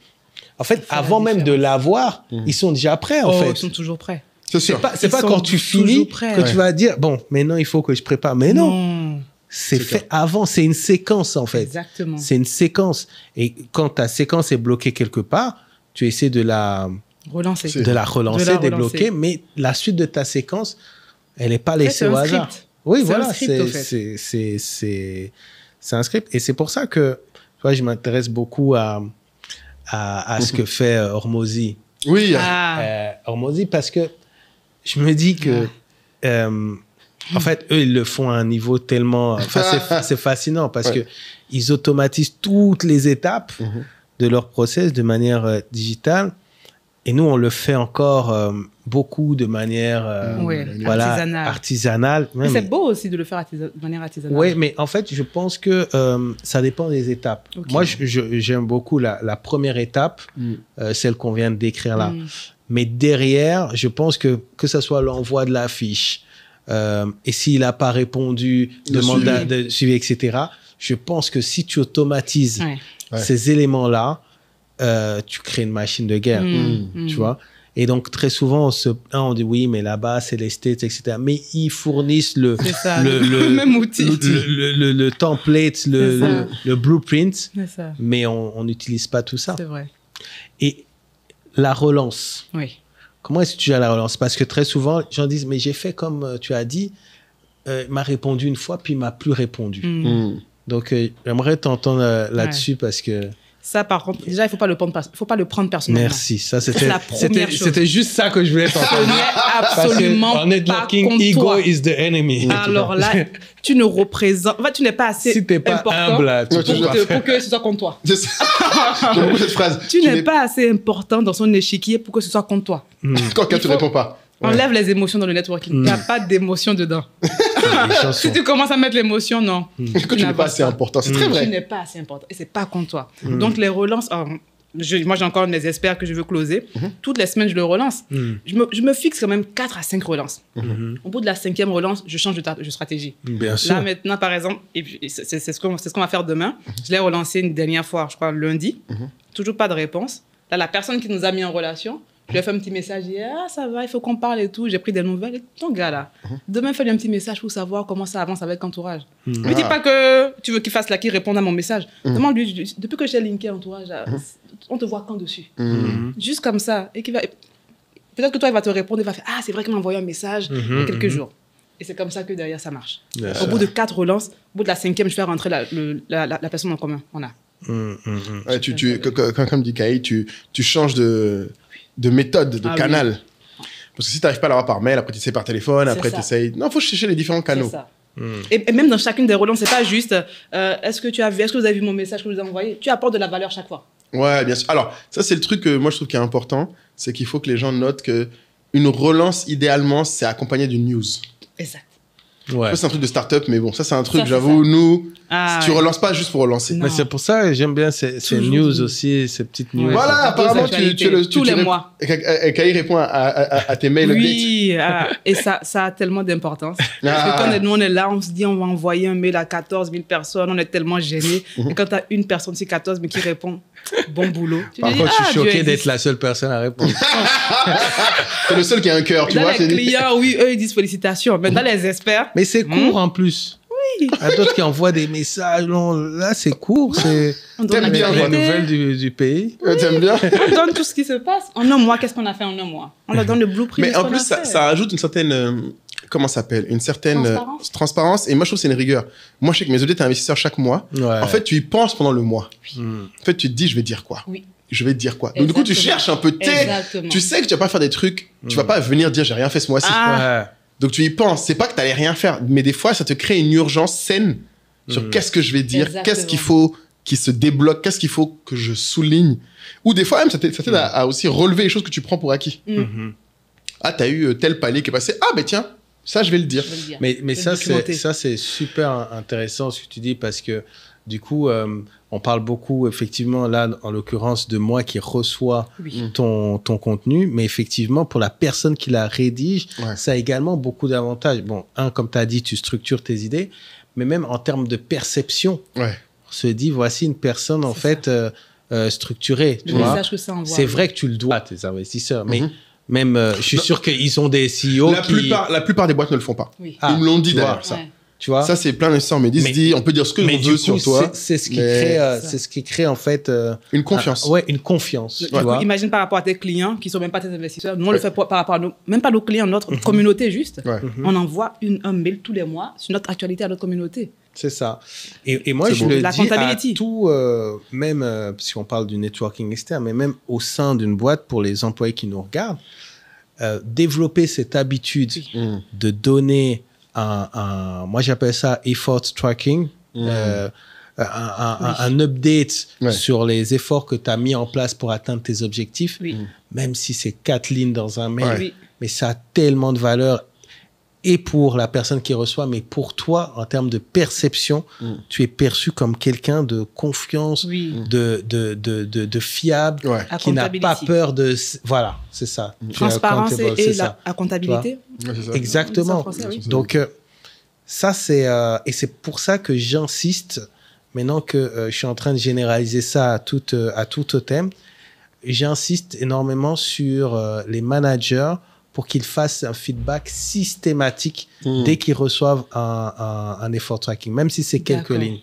en fait, avant même de l'avoir, ils sont déjà prêts, en fait. Ils sont toujours prêts. C'est sûr. C'est pas quand tu finis que tu vas dire, bon, maintenant, il faut que je prépare. Mais non. C'est fait avant, c'est une séquence en fait. Exactement. C'est une séquence. Et quand ta séquence est bloquée quelque part, tu essaies de la relancer, débloquer, mais la suite de ta séquence, elle n'est pas laissée au hasard. Oui, voilà, c'est un script. Et c'est pour ça que tu vois, je m'intéresse beaucoup à ce que fait Hormozy. Oui. Hormozy, parce que je me dis que... en fait, eux, ils le font à un niveau tellement... c'est fascinant parce que ils automatisent toutes les étapes de leur process de manière digitale. Et nous, on le fait encore beaucoup de manière artisanale. Mais c'est beau aussi de le faire de manière artisanale. Oui, mais en fait, je pense que ça dépend des étapes. Okay. Moi, j'aime beaucoup la première étape, celle qu'on vient de décrire là. Mais derrière, je pense que ce soit l'envoi de la fiche, et s'il n'a pas répondu, demande de suivi, etc. Je pense que si tu automatises ces éléments-là, tu crées une machine de guerre, tu vois. Et donc, très souvent, on dit oui, mais là-bas, c'est les States, etc. Mais ils fournissent le même outil. Le template, le blueprint, mais on n'utilise pas tout ça. C'est vrai. Et la relance. Oui. Comment est-ce que tu gères la relance? Parce que très souvent, les gens disent, mais j'ai fait comme tu as dit, il m'a répondu une fois, puis il ne m'a plus répondu. Donc, j'aimerais t'entendre là-dessus parce que... Ça, par contre, déjà, il ne faut pas le prendre personnellement. Merci. Ça, c'était juste ça que je voulais t'entendre. Absolument pas networking, contre ego toi. is the enemy. Alors là, tu ne représentes... En fait, tu n'es pas assez si tu n'es pas humble, pour que ce soit contre toi. J'aime beaucoup cette phrase. Tu n'es pas assez important dans son échiquier pour que ce soit contre toi. Quand tu ne réponds pas. Enlève les émotions dans le networking. Il n'y a pas d'émotion dedans. Si tu commences à mettre l'émotion, non. Que tu n'es pas assez important. C'est très vrai. Tu n'es pas assez important. Et ce n'est pas contre toi. Donc, les relances... moi, j'ai encore des experts que je veux closer. Toutes les semaines, je le relance. Je me fixe quand même 4 à 5 relances. Au bout de la 5e relance, je change de stratégie. Bien sûr. Là, maintenant, par exemple, c'est ce qu'on va faire demain. Je l'ai relancé une dernière fois, je crois, lundi. Toujours pas de réponse. Là, la personne qui nous a mis en relation, je lui ai fait un petit message. Dit, ça va, il faut qu'on parle et tout. J'ai pris des nouvelles. Et ton gars, là, demain, fais-lui un petit message pour savoir comment ça avance avec Entourage. Ne lui dis pas que tu veux qu'il fasse là, qu'il réponde à mon message. Demande-lui, depuis que j'ai linké Entourage, on te voit quand dessus. Juste comme ça. Et peut-être que toi, il va te répondre. Il va faire, c'est vrai qu'il m'a envoyé un message il y a quelques jours. Et c'est comme ça que derrière, ça marche. Au bout de 4 relances, au bout de la 5e, je fais rentrer la personne en commun. On a. Comme dit Kaï, tu changes de méthode, de canal. Oui. Parce que si tu n'arrives pas à l'avoir par mail, après tu essaies par téléphone, après tu essayes... Non, il faut chercher les différents canaux. C'est ça. Et même dans chacune des relances, c'est pas juste est-ce que vous avez vu mon message que je vous ai envoyé? Tu apportes de la valeur chaque fois. Ouais, bien sûr. Alors, ça, c'est le truc que moi, je trouve qui est important. C'est qu'il faut que les gens notent qu'une relance, idéalement, c'est accompagné d'une news. Exact. Ouais. Ça, c'est un truc de start-up, mais bon, ça, c'est un truc, j'avoue, nous, Tu relances pas juste pour relancer. Mais c'est pour ça que j'aime bien ces news aussi, ces petites news. Voilà, apparemment, tous les mois. Kai répond à tes mails updates. Oui, et ça a tellement d'importance. Parce que quand nous, on est là, on se dit, on va envoyer un mail à 14 000 personnes, on est tellement gênés. Et quand tu as une personne sur 14 mais qui répond, bon boulot. Par contre, je suis choqué d'être la seule personne à répondre. C'est le seul qui a un cœur, tu vois. Les clients, oui, eux, ils disent félicitations. Mais dans les experts... Mais c'est court en plus. Oui. Il y a d'autres qui envoient des messages. Non, là, c'est court. T'aimes bien les nouvelles du pays. T'aimes bien. On donne tout ce qui se passe. En un mois, qu'est-ce qu'on a fait en un mois? On leur donne le blueprint. Mais en plus, ça ajoute une certaine... comment ça s'appelle? Une certaine transparence. Et moi, je trouve que c'est une rigueur. Moi, je sais que mes auditeurs investisseurs chaque mois, en fait, tu y penses pendant le mois. En fait, tu te dis, je vais dire quoi? Oui. Je vais te dire quoi? Donc, du coup, tu cherches un peu. Tu sais que tu vas pas faire des trucs. Tu vas pas venir dire, j'ai rien fait ce mois-ci. Donc, tu y penses. C'est pas que tu n'allais rien faire. Mais des fois, ça te crée une urgence saine sur qu'est-ce que je vais dire, qu'est-ce qu'il faut qui se débloque, qu'est-ce qu'il faut que je souligne. Ou des fois, même, ça t'aide à aussi relever les choses que tu prends pour acquis. Ah, t'as eu tel palier qui est passé. Ah, ben tiens, ça, je vais le dire. Mais ça, c'est super intéressant ce que tu dis parce que du coup, on parle beaucoup, effectivement, là, en l'occurrence, de moi qui reçois ton contenu. Mais effectivement, pour la personne qui la rédige, ça a également beaucoup d'avantages. Bon, comme tu as dit, tu structures tes idées, mais même en termes de perception, on se dit, voici une personne, en fait, structurée. Le message que ça envoie. C'est vrai que tu le dois à tes investisseurs, mais... Même, je suis sûr qu'ils ont des CEO la plupart des boîtes ne le font pas. Ils me l'ont dit d'ailleurs, ça. Tu vois, ça, c'est plein d'investisseurs me disent, on peut dire ce que l'on veut sur toi. C'est ce qui crée, en fait... une confiance. Une confiance. Tu vois. Imagine par rapport à tes clients, qui ne sont même pas tes investisseurs. Nous, on le fait par rapport à même pas nos clients, notre communauté juste. On envoie un mail tous les mois sur notre actualité à notre communauté. C'est ça. Et moi, je le dis à tout, même si on parle du networking externe, mais même au sein d'une boîte, pour les employés qui nous regardent, développer cette habitude de donner moi j'appelle ça effort tracking, un update sur les efforts que tu as mis en place pour atteindre tes objectifs, même si c'est 4 lignes dans un mail, mais ça a tellement de valeur. Et pour la personne qui reçoit, mais pour toi, en termes de perception, tu es perçu comme quelqu'un de confiance, de fiable, qui n'a pas peur de... Voilà, c'est ça. Transparence et la comptabilité. Exactement. Donc, ça, c'est... et c'est pour ça que j'insiste, maintenant que je suis en train de généraliser ça à tout thème, j'insiste énormément sur les managers pour qu'ils fassent un feedback systématique dès qu'ils reçoivent un effort tracking, même si c'est quelques lignes.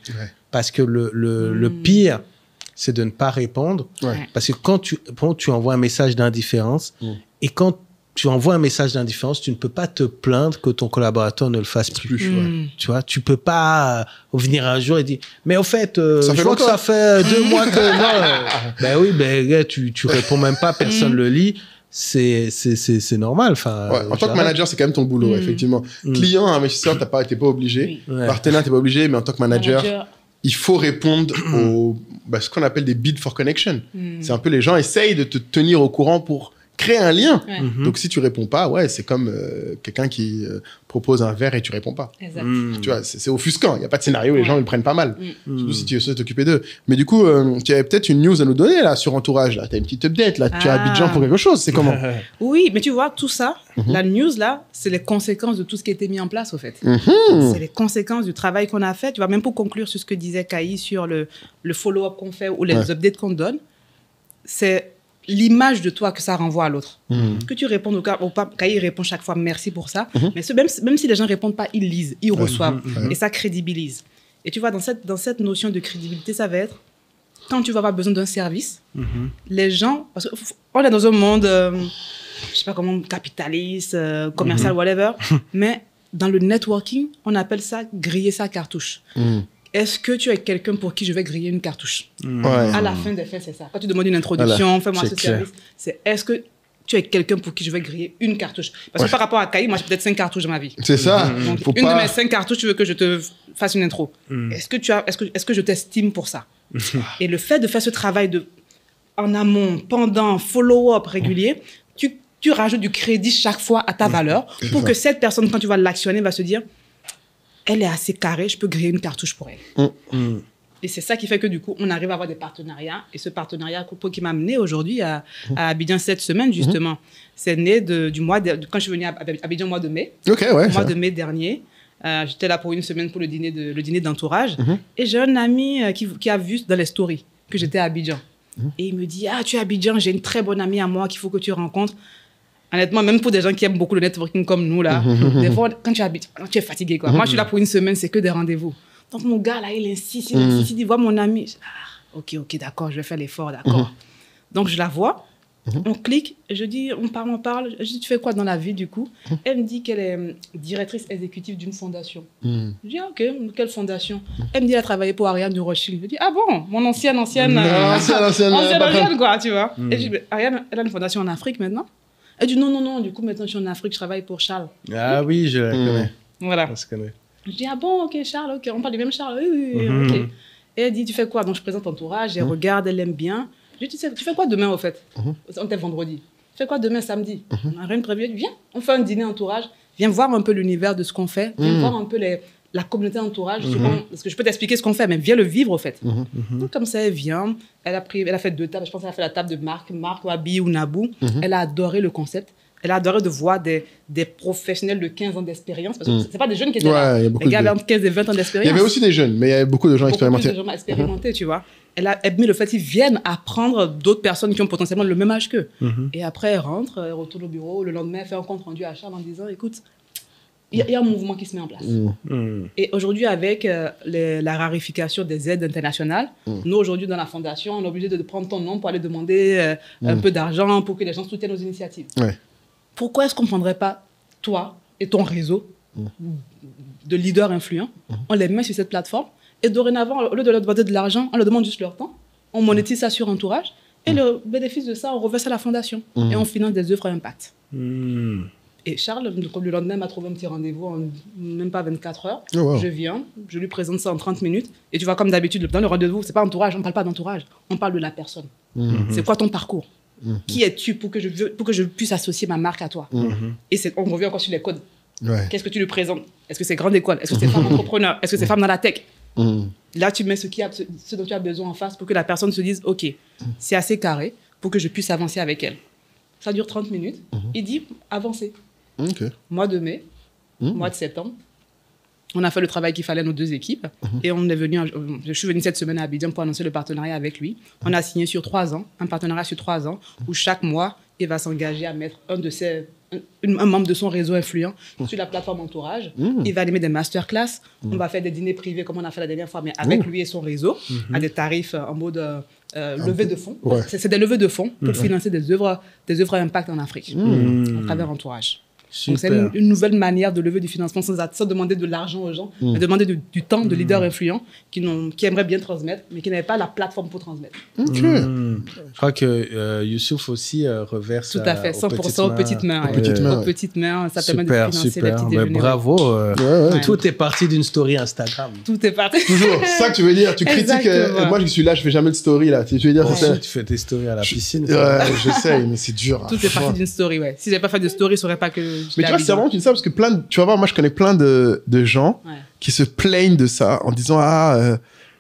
Parce que le pire, c'est de ne pas répondre. Parce que quand tu envoies un message d'indifférence, et quand tu envoies un message d'indifférence, tu ne peux pas te plaindre que ton collaborateur ne le fasse plus. Tu vois, tu peux pas venir un jour et dire, mais au fait, je vois que ça fait 2 mois que... Non, ben oui, ben tu réponds même pas, personne le lit. C'est normal. En tant que manager, c'est quand même ton boulot, effectivement. Client, investisseur, t'es pas obligé. Partenaire, t'es pas obligé, mais en tant que manager, il faut répondre aux ce qu'on appelle des bids for connection. C'est un peu les gens essayent de te tenir au courant pour créer un lien. Donc, si tu réponds pas, c'est comme quelqu'un qui propose un verre et tu réponds pas. Tu vois, c'est offusquant. Il n'y a pas de scénario, les gens ils le prennent pas mal. Surtout si tu veux t'occuper d'eux. Mais du coup, tu avais peut-être une news à nous donner là sur Entourage. Tu as une petite update. Là. Tu as Abidjan pour quelque chose. C'est comment? Oui, mais tu vois, tout ça, la news là, c'est les conséquences de tout ce qui a été mis en place au fait. C'est les conséquences du travail qu'on a fait. Tu vois, même pour conclure sur ce que disait Kai sur le follow-up qu'on fait ou les updates qu'on donne, c'est l'image de toi que ça renvoie à l'autre. Que tu répondes au pas, Kai répond chaque fois merci pour ça, mais même si les gens ne répondent pas, ils lisent, ils reçoivent, et ça crédibilise. Et tu vois, dans cette notion de crédibilité, ça va être, quand tu vas avoir besoin d'un service, les gens, parce qu'on est dans un monde, je sais pas comment, capitaliste, commercial, whatever, mais dans le networking, on appelle ça griller sa cartouche. Est-ce que tu es quelqu'un pour qui je vais griller une cartouche? À la fin des faits, c'est ça. Quand tu demandes une introduction, fais-moi ce service, c'est est-ce que tu es quelqu'un pour qui je vais griller une cartouche? Parce que par rapport à Kai, moi j'ai peut-être 5 cartouches dans ma vie. C'est ça. Donc, de mes 5 cartouches, tu veux que je te fasse une intro. Est-ce que je t'estime pour ça? Et le fait de faire ce travail en amont, pendant, follow-up régulier, tu rajoutes du crédit chaque fois à ta valeur pour que cette personne, quand tu vas l'actionner, va se dire elle est assez carrée, je peux griller une cartouche pour elle. Et c'est ça qui fait que du coup, on arrive à avoir des partenariats. Et ce partenariat qui m'a amené aujourd'hui à Abidjan cette semaine, justement, c'est né du mois quand je suis venue à Abidjan au mois de mai. Mois de mai dernier. J'étais là pour une semaine pour le dîner d'entourage. Et j'ai un ami qui a vu dans les stories que j'étais à Abidjan. Et il me dit, tu es à Abidjan, j'ai une très bonne amie à moi qu'il faut que tu rencontres. Honnêtement, même pour des gens qui aiment beaucoup le networking comme nous, là, des fois, quand tu habites, tu es fatigué, quoi. Moi, je suis là pour une semaine, c'est que des rendez-vous. Donc, mon gars, là, il insiste, il dit, vois mon ami. Ok, d'accord, je vais faire l'effort, d'accord. Donc, je la vois, on clique, je dis, on parle. Je dis, tu fais quoi dans la vie, du coup? Elle me dit qu'elle est directrice exécutive d'une fondation. Je dis, ok, quelle fondation? Elle me dit, elle a travaillé pour Ariane de Rothschild. Je dis, ah bon, mon ancienne quoi, tu vois. Et je dis, Ariane, elle a une fondation en Afrique maintenant? Elle dit, non, du coup, maintenant, je suis en Afrique, je travaille pour Charles. Ah oui, je la connais. Voilà. On se connaît. Je dis, ah bon, ok, Charles, ok, on parle du même Charles, oui, ok. Et elle dit, tu fais quoi? Donc, je présente l'entourage, elle regarde, elle aime bien. Je dis, tu fais quoi demain, au fait? On était vendredi. Tu fais quoi demain, samedi? On n'a rien de prévu. Elle dit, viens, on fait un dîner entourage, viens voir un peu l'univers de ce qu'on fait, viens voir un peu la communauté entourage, parce que je peux t'expliquer ce qu'on fait, mais viens le vivre, au fait. Donc, comme ça, elle vient, elle a fait 2 tables, je pense qu'elle a fait la table de Marc, Wabi ou Nabou. Elle a adoré le concept. Elle a adoré de voir des professionnels de 15 ans d'expérience, parce que ce pas des jeunes qui étaient là. Les gars avaient entre 15 et 20 ans d'expérience. Il y avait aussi des jeunes, mais il y avait beaucoup de gens expérimentés. Beaucoup de gens expérimentés, tu vois. Elle a aimé le fait qu'ils viennent apprendre d'autres personnes qui ont potentiellement le même âge qu'eux. Et après, elle rentre, elle retourne au bureau. Le lendemain, elle fait un compte rendu à Charles en disant, écoute, il y a un mouvement qui se met en place. Et aujourd'hui, avec la rarification des aides internationales, nous, aujourd'hui, dans la fondation, on est obligé de prendre ton nom pour aller demander un peu d'argent pour que les gens soutiennent nos initiatives. Pourquoi est-ce qu'on ne prendrait pas toi et ton réseau de leaders influents, on les met sur cette plateforme et dorénavant, au lieu de leur demander de l'argent, on leur demande juste leur temps, on monétise ça sur Entourage et le bénéfice de ça, on reverse à la fondation et on finance des œuvres à impact. Et Charles, le lendemain, m'a trouvé un petit rendez-vous en même pas 24 heures. Je viens, je lui présente ça en 30 minutes et tu vois, comme d'habitude, dans le rendez-vous, c'est pas Entourage, on ne parle pas d'entourage, on parle de la personne. C'est quoi ton parcours? Qui es-tu pour que je puisse associer ma marque à toi? Et on revient encore sur les codes. Qu'est-ce que tu lui présentes? Est-ce que c'est grande école? Est-ce que c'est femme entrepreneur? Est-ce que c'est femme dans la tech? Là, tu mets ce dont tu as besoin en face pour que la personne se dise, OK, c'est assez carré pour que je puisse avancer avec elle. Ça dure 30 minutes. Il dit, avancez. Mois de mai, mois de septembre. On a fait le travail qu'il fallait, nos 2 équipes. Et on est venu, je suis venu cette semaine à Abidjan pour annoncer le partenariat avec lui. On a signé sur 3 ans, un partenariat sur 3 ans, où chaque mois, il va s'engager à mettre un membre de son réseau influent sur la plateforme Entourage. Il va animer des masterclass. On va faire des dîners privés comme on a fait la dernière fois, mais avec lui et son réseau, à des tarifs en mode levée de fonds. C'est des levées de fonds pour financer des œuvres à impact en Afrique, à travers Entourage. Donc, c'est une nouvelle manière de lever du financement sans demander de l'argent aux gens, mais demander du temps de leaders influents qui aimeraient bien transmettre, mais qui n'avaient pas la plateforme pour transmettre. Je crois que Youssouf aussi reverse. Tout à fait, 100% aux petites mains. Aux petites mains, ça permet de financer les petits déjeuners. Bravo. Tout est parti d'une story Instagram. Tout est parti. Toujours, c'est ça que tu veux dire. Tu critiques. Moi, je suis là, je fais jamais de story là. Tu veux dire, tu fais tes stories à la piscine. J'essaye, mais c'est dur. Tout est parti d'une story, Si j'avais pas fait de story, je saurais pas que. Mais tu vois, c'est vraiment que tu dis ça parce que tu vas voir, moi je connais plein de gens qui se plaignent de ça en disant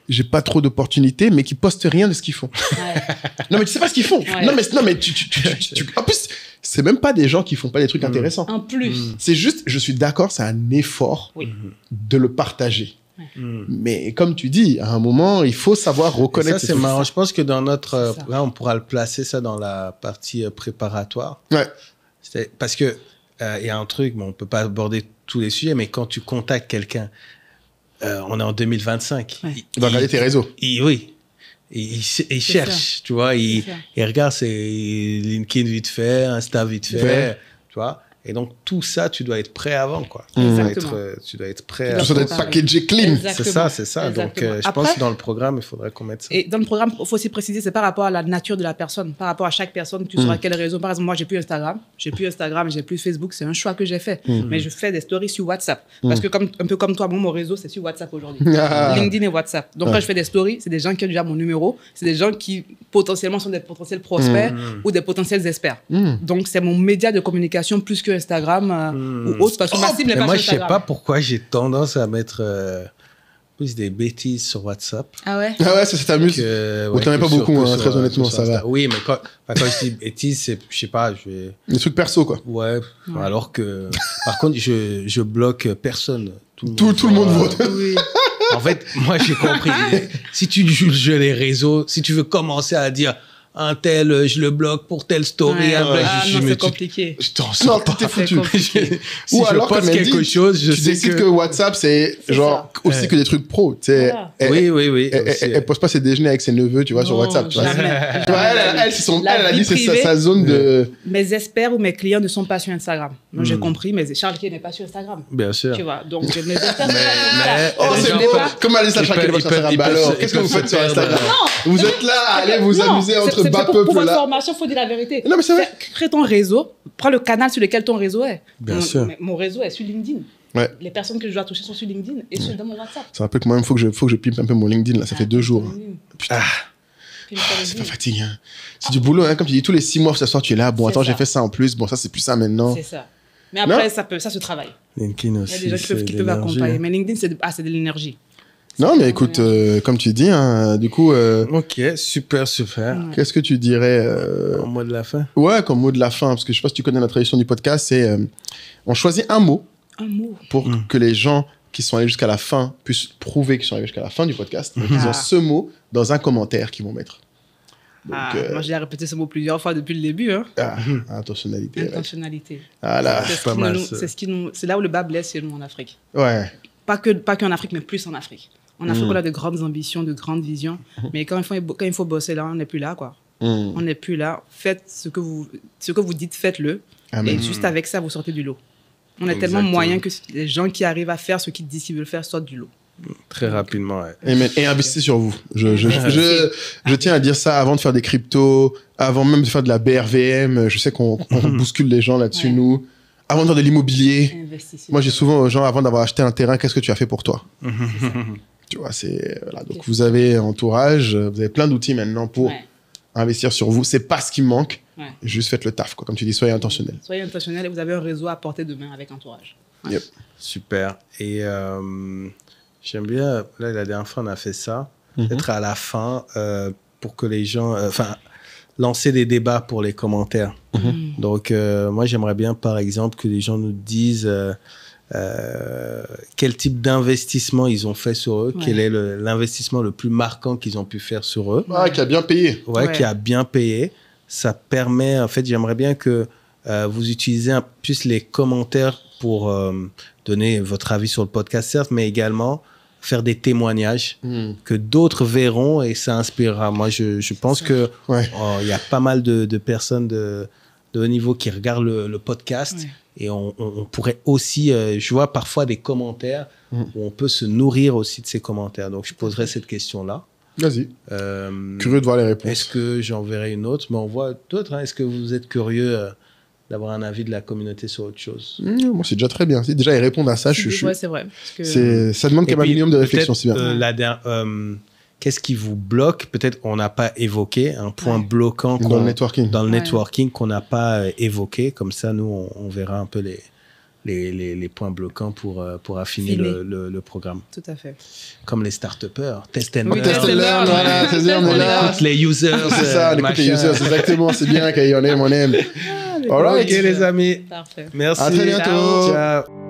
j'ai pas trop d'opportunités, mais qui postent rien de ce qu'ils font. Non, mais tu sais pas ce qu'ils font. Non, mais en plus, c'est même pas des gens qui font pas des trucs intéressants. En plus. C'est juste, je suis d'accord, c'est un effort de le partager. Mais comme tu dis, à un moment, il faut savoir reconnaître. Ça, c'est marrant. Je pense que dans notre programme, on pourra le placer ça dans la partie préparatoire. Parce que il y a un truc, on ne peut pas aborder tous les sujets, mais quand tu contactes quelqu'un, on est en 2025. Il va regarder tes réseaux. Il cherche, tu vois, il regarde ses LinkedIn vite fait, Insta vite fait, tu vois. Et donc, tout ça, tu dois être prêt avant, quoi. Tu dois être prêt. Tu dois être packagé clean. C'est ça. Exactement. Donc, je pense que dans le programme, il faudrait qu'on mette ça. Et dans le programme, il faut aussi préciser, c'est par rapport à la nature de la personne, par rapport à chaque personne, tu sauras quel réseau. Par exemple, moi, j'ai plus Instagram, j'ai plus Facebook, c'est un choix que j'ai fait. Mais je fais des stories sur WhatsApp. Parce que, un peu comme toi, mon réseau, c'est sur WhatsApp aujourd'hui. LinkedIn et WhatsApp. Donc, quand je fais des stories, c'est des gens qui ont déjà mon numéro, c'est des gens qui, potentiellement, sont des potentiels prospects ou des potentiels experts. Donc, c'est mon média de communication plus que que Instagram ou autre, parce que ma cible n'est pas moi, sur Instagram. Je sais pas pourquoi j'ai tendance à mettre plus des bêtises sur WhatsApp. Ah ouais? Ah ouais, ça t'amuse. Ou t'en as pas beaucoup, hein, très honnêtement, ça va. Oui, mais quand je dis bêtises, c'est, je sais pas, je vais... Des trucs perso, quoi. Ouais. Alors que, par contre, je bloque personne. Tout le monde vote. Oui. En fait, moi, j'ai compris. Si tu joues le jeu des réseaux, si tu veux commencer à dire un tel, je le bloque pour telle story. C'est compliqué. Je t'en sors pas. T'es foutu. Si ou alors, je poste quelque chose, je tu sais décides que WhatsApp, c'est genre ça. aussi que des trucs pro. Voilà. Oui. Elle pose pas ses déjeuners avec ses neveux, tu vois, sur WhatsApp. Tu vois. Elle a dit c'est sa zone de... Mes experts ou mes clients ne sont pas sur Instagram. Donc, j'ai compris, mais Charles Kay n'est pas sur Instagram. Bien sûr. Tu vois, donc mes experts c'est beau. Comment aller ça, Charles Kay sur Instagram? Alors, qu'est-ce que vous faites sur Instagram? Vous êtes là, allez vous amuser entre bas peuple là. Pour votre formation, il faut dire la vérité. Non, mais c'est vrai. Crée ton réseau, prends le canal sur lequel ton réseau est. Bien sûr. Mon réseau est sur LinkedIn. Ouais. Les personnes que je dois toucher sont sur LinkedIn et sont dans mon WhatsApp. C'est un peu que moi-même, faut que je pimpe un peu mon LinkedIn, là. Ça fait 2 jours. Putain. C'est pas fatigant. C'est du boulot, hein. Comme tu dis, tous les 6 mois, ce soir, tu es là. Bon, attends, j'ai fait ça en plus. Bon, ça, c'est plus ça maintenant. C'est ça. Mais après, ça se travaille. LinkedIn aussi. Il y a des gens qui peuvent accompagner. Mais LinkedIn, c'est de l'énergie. Non, mais écoute, comme tu dis, hein, du coup... Ok, super. Qu'est-ce que tu dirais en mot de la fin? Ouais, comme mot de la fin, parce que je sais pas si tu connais la tradition du podcast, c'est... on choisit un mot pour que les gens qui sont allés jusqu'à la fin puissent prouver qu'ils sont allés jusqu'à la fin du podcast. Donc, ils ont ce mot dans un commentaire qu'ils vont mettre. Donc, moi, j'ai répété ce mot plusieurs fois depuis le début. Hein. Intentionnalité. Intentionnalité. Voilà. C'est là où le bas blesse chez nous en Afrique. Ouais. Pas qu'en Afrique, mais plus en Afrique. En Afrique, on a de grandes ambitions, de grandes visions. Mais quand il faut bosser là, on n'est plus là, quoi. On n'est plus là. Faites ce que vous dites, faites-le. Et juste avec ça, vous sortez du lot. On est tellement moyen que les gens qui arrivent à faire ce qu'ils disent qu'ils veulent faire sortent du lot. Très rapidement, ouais. Et investissez sur vous. Je tiens à dire ça avant de faire des cryptos, avant même de faire de la BRVM. Je sais qu'on bouscule les gens là-dessus, nous. Avant de faire de l'immobilier. Moi, j'ai souvent aux gens, avant d'avoir acheté un terrain, qu'est-ce que tu as fait pour toi? Tu vois, voilà. Donc, vous avez entourage, vous avez plein d'outils maintenant pour investir sur vous. C'est pas ce qui me manque. Juste faites le taf, quoi. Comme tu dis, soyez intentionnel. Soyez intentionnel et vous avez un réseau à portée de main avec entourage. Yep. Super. Et j'aime bien, là, la dernière fois, on a fait ça. Peut-être à la fin, pour que les gens... lancer des débats pour les commentaires. Donc, moi, j'aimerais bien, par exemple, que les gens nous disent quel type d'investissement ils ont fait sur eux, quel est l'investissement le plus marquant qu'ils ont pu faire sur eux. Qui a bien payé. Qui a bien payé. Ça permet, en fait, j'aimerais bien que vous utilisez plus les commentaires pour donner votre avis sur le podcast, certes, mais également faire des témoignages que d'autres verront et ça inspirera. Moi, je pense que y a pas mal de personnes de haut niveau qui regardent le podcast et on pourrait aussi, je vois parfois des commentaires où on peut se nourrir aussi de ces commentaires. Donc, je poserai cette question-là. Vas-y. Curieux de voir les réponses. Est-ce que j'enverrai une autre? Mais on voit d'autres. Est-ce que vous êtes curieux d'avoir un avis de la communauté sur autre chose? Moi, c'est déjà très bien. Si déjà ils répondent à ça, je suis... Ouais, c'est vrai. Parce que... Ça demande quand même un minimum de réflexion. C'est bien. Qu'est-ce qui vous bloque? Peut-être on n'a pas évoqué un point bloquant dans le networking. Dans le networking qu'on n'a pas évoqué. Comme ça, nous, on verra un peu les points bloquants pour affiner le programme. Tout à fait. Comme les start-upers. Test and learn. Test and learn, voilà. On écoute les users. C'est ça, on écoute les users, exactement. C'est bien, on aime. All right. Ok, les amis. Parfait. Merci. À très bientôt. Ciao.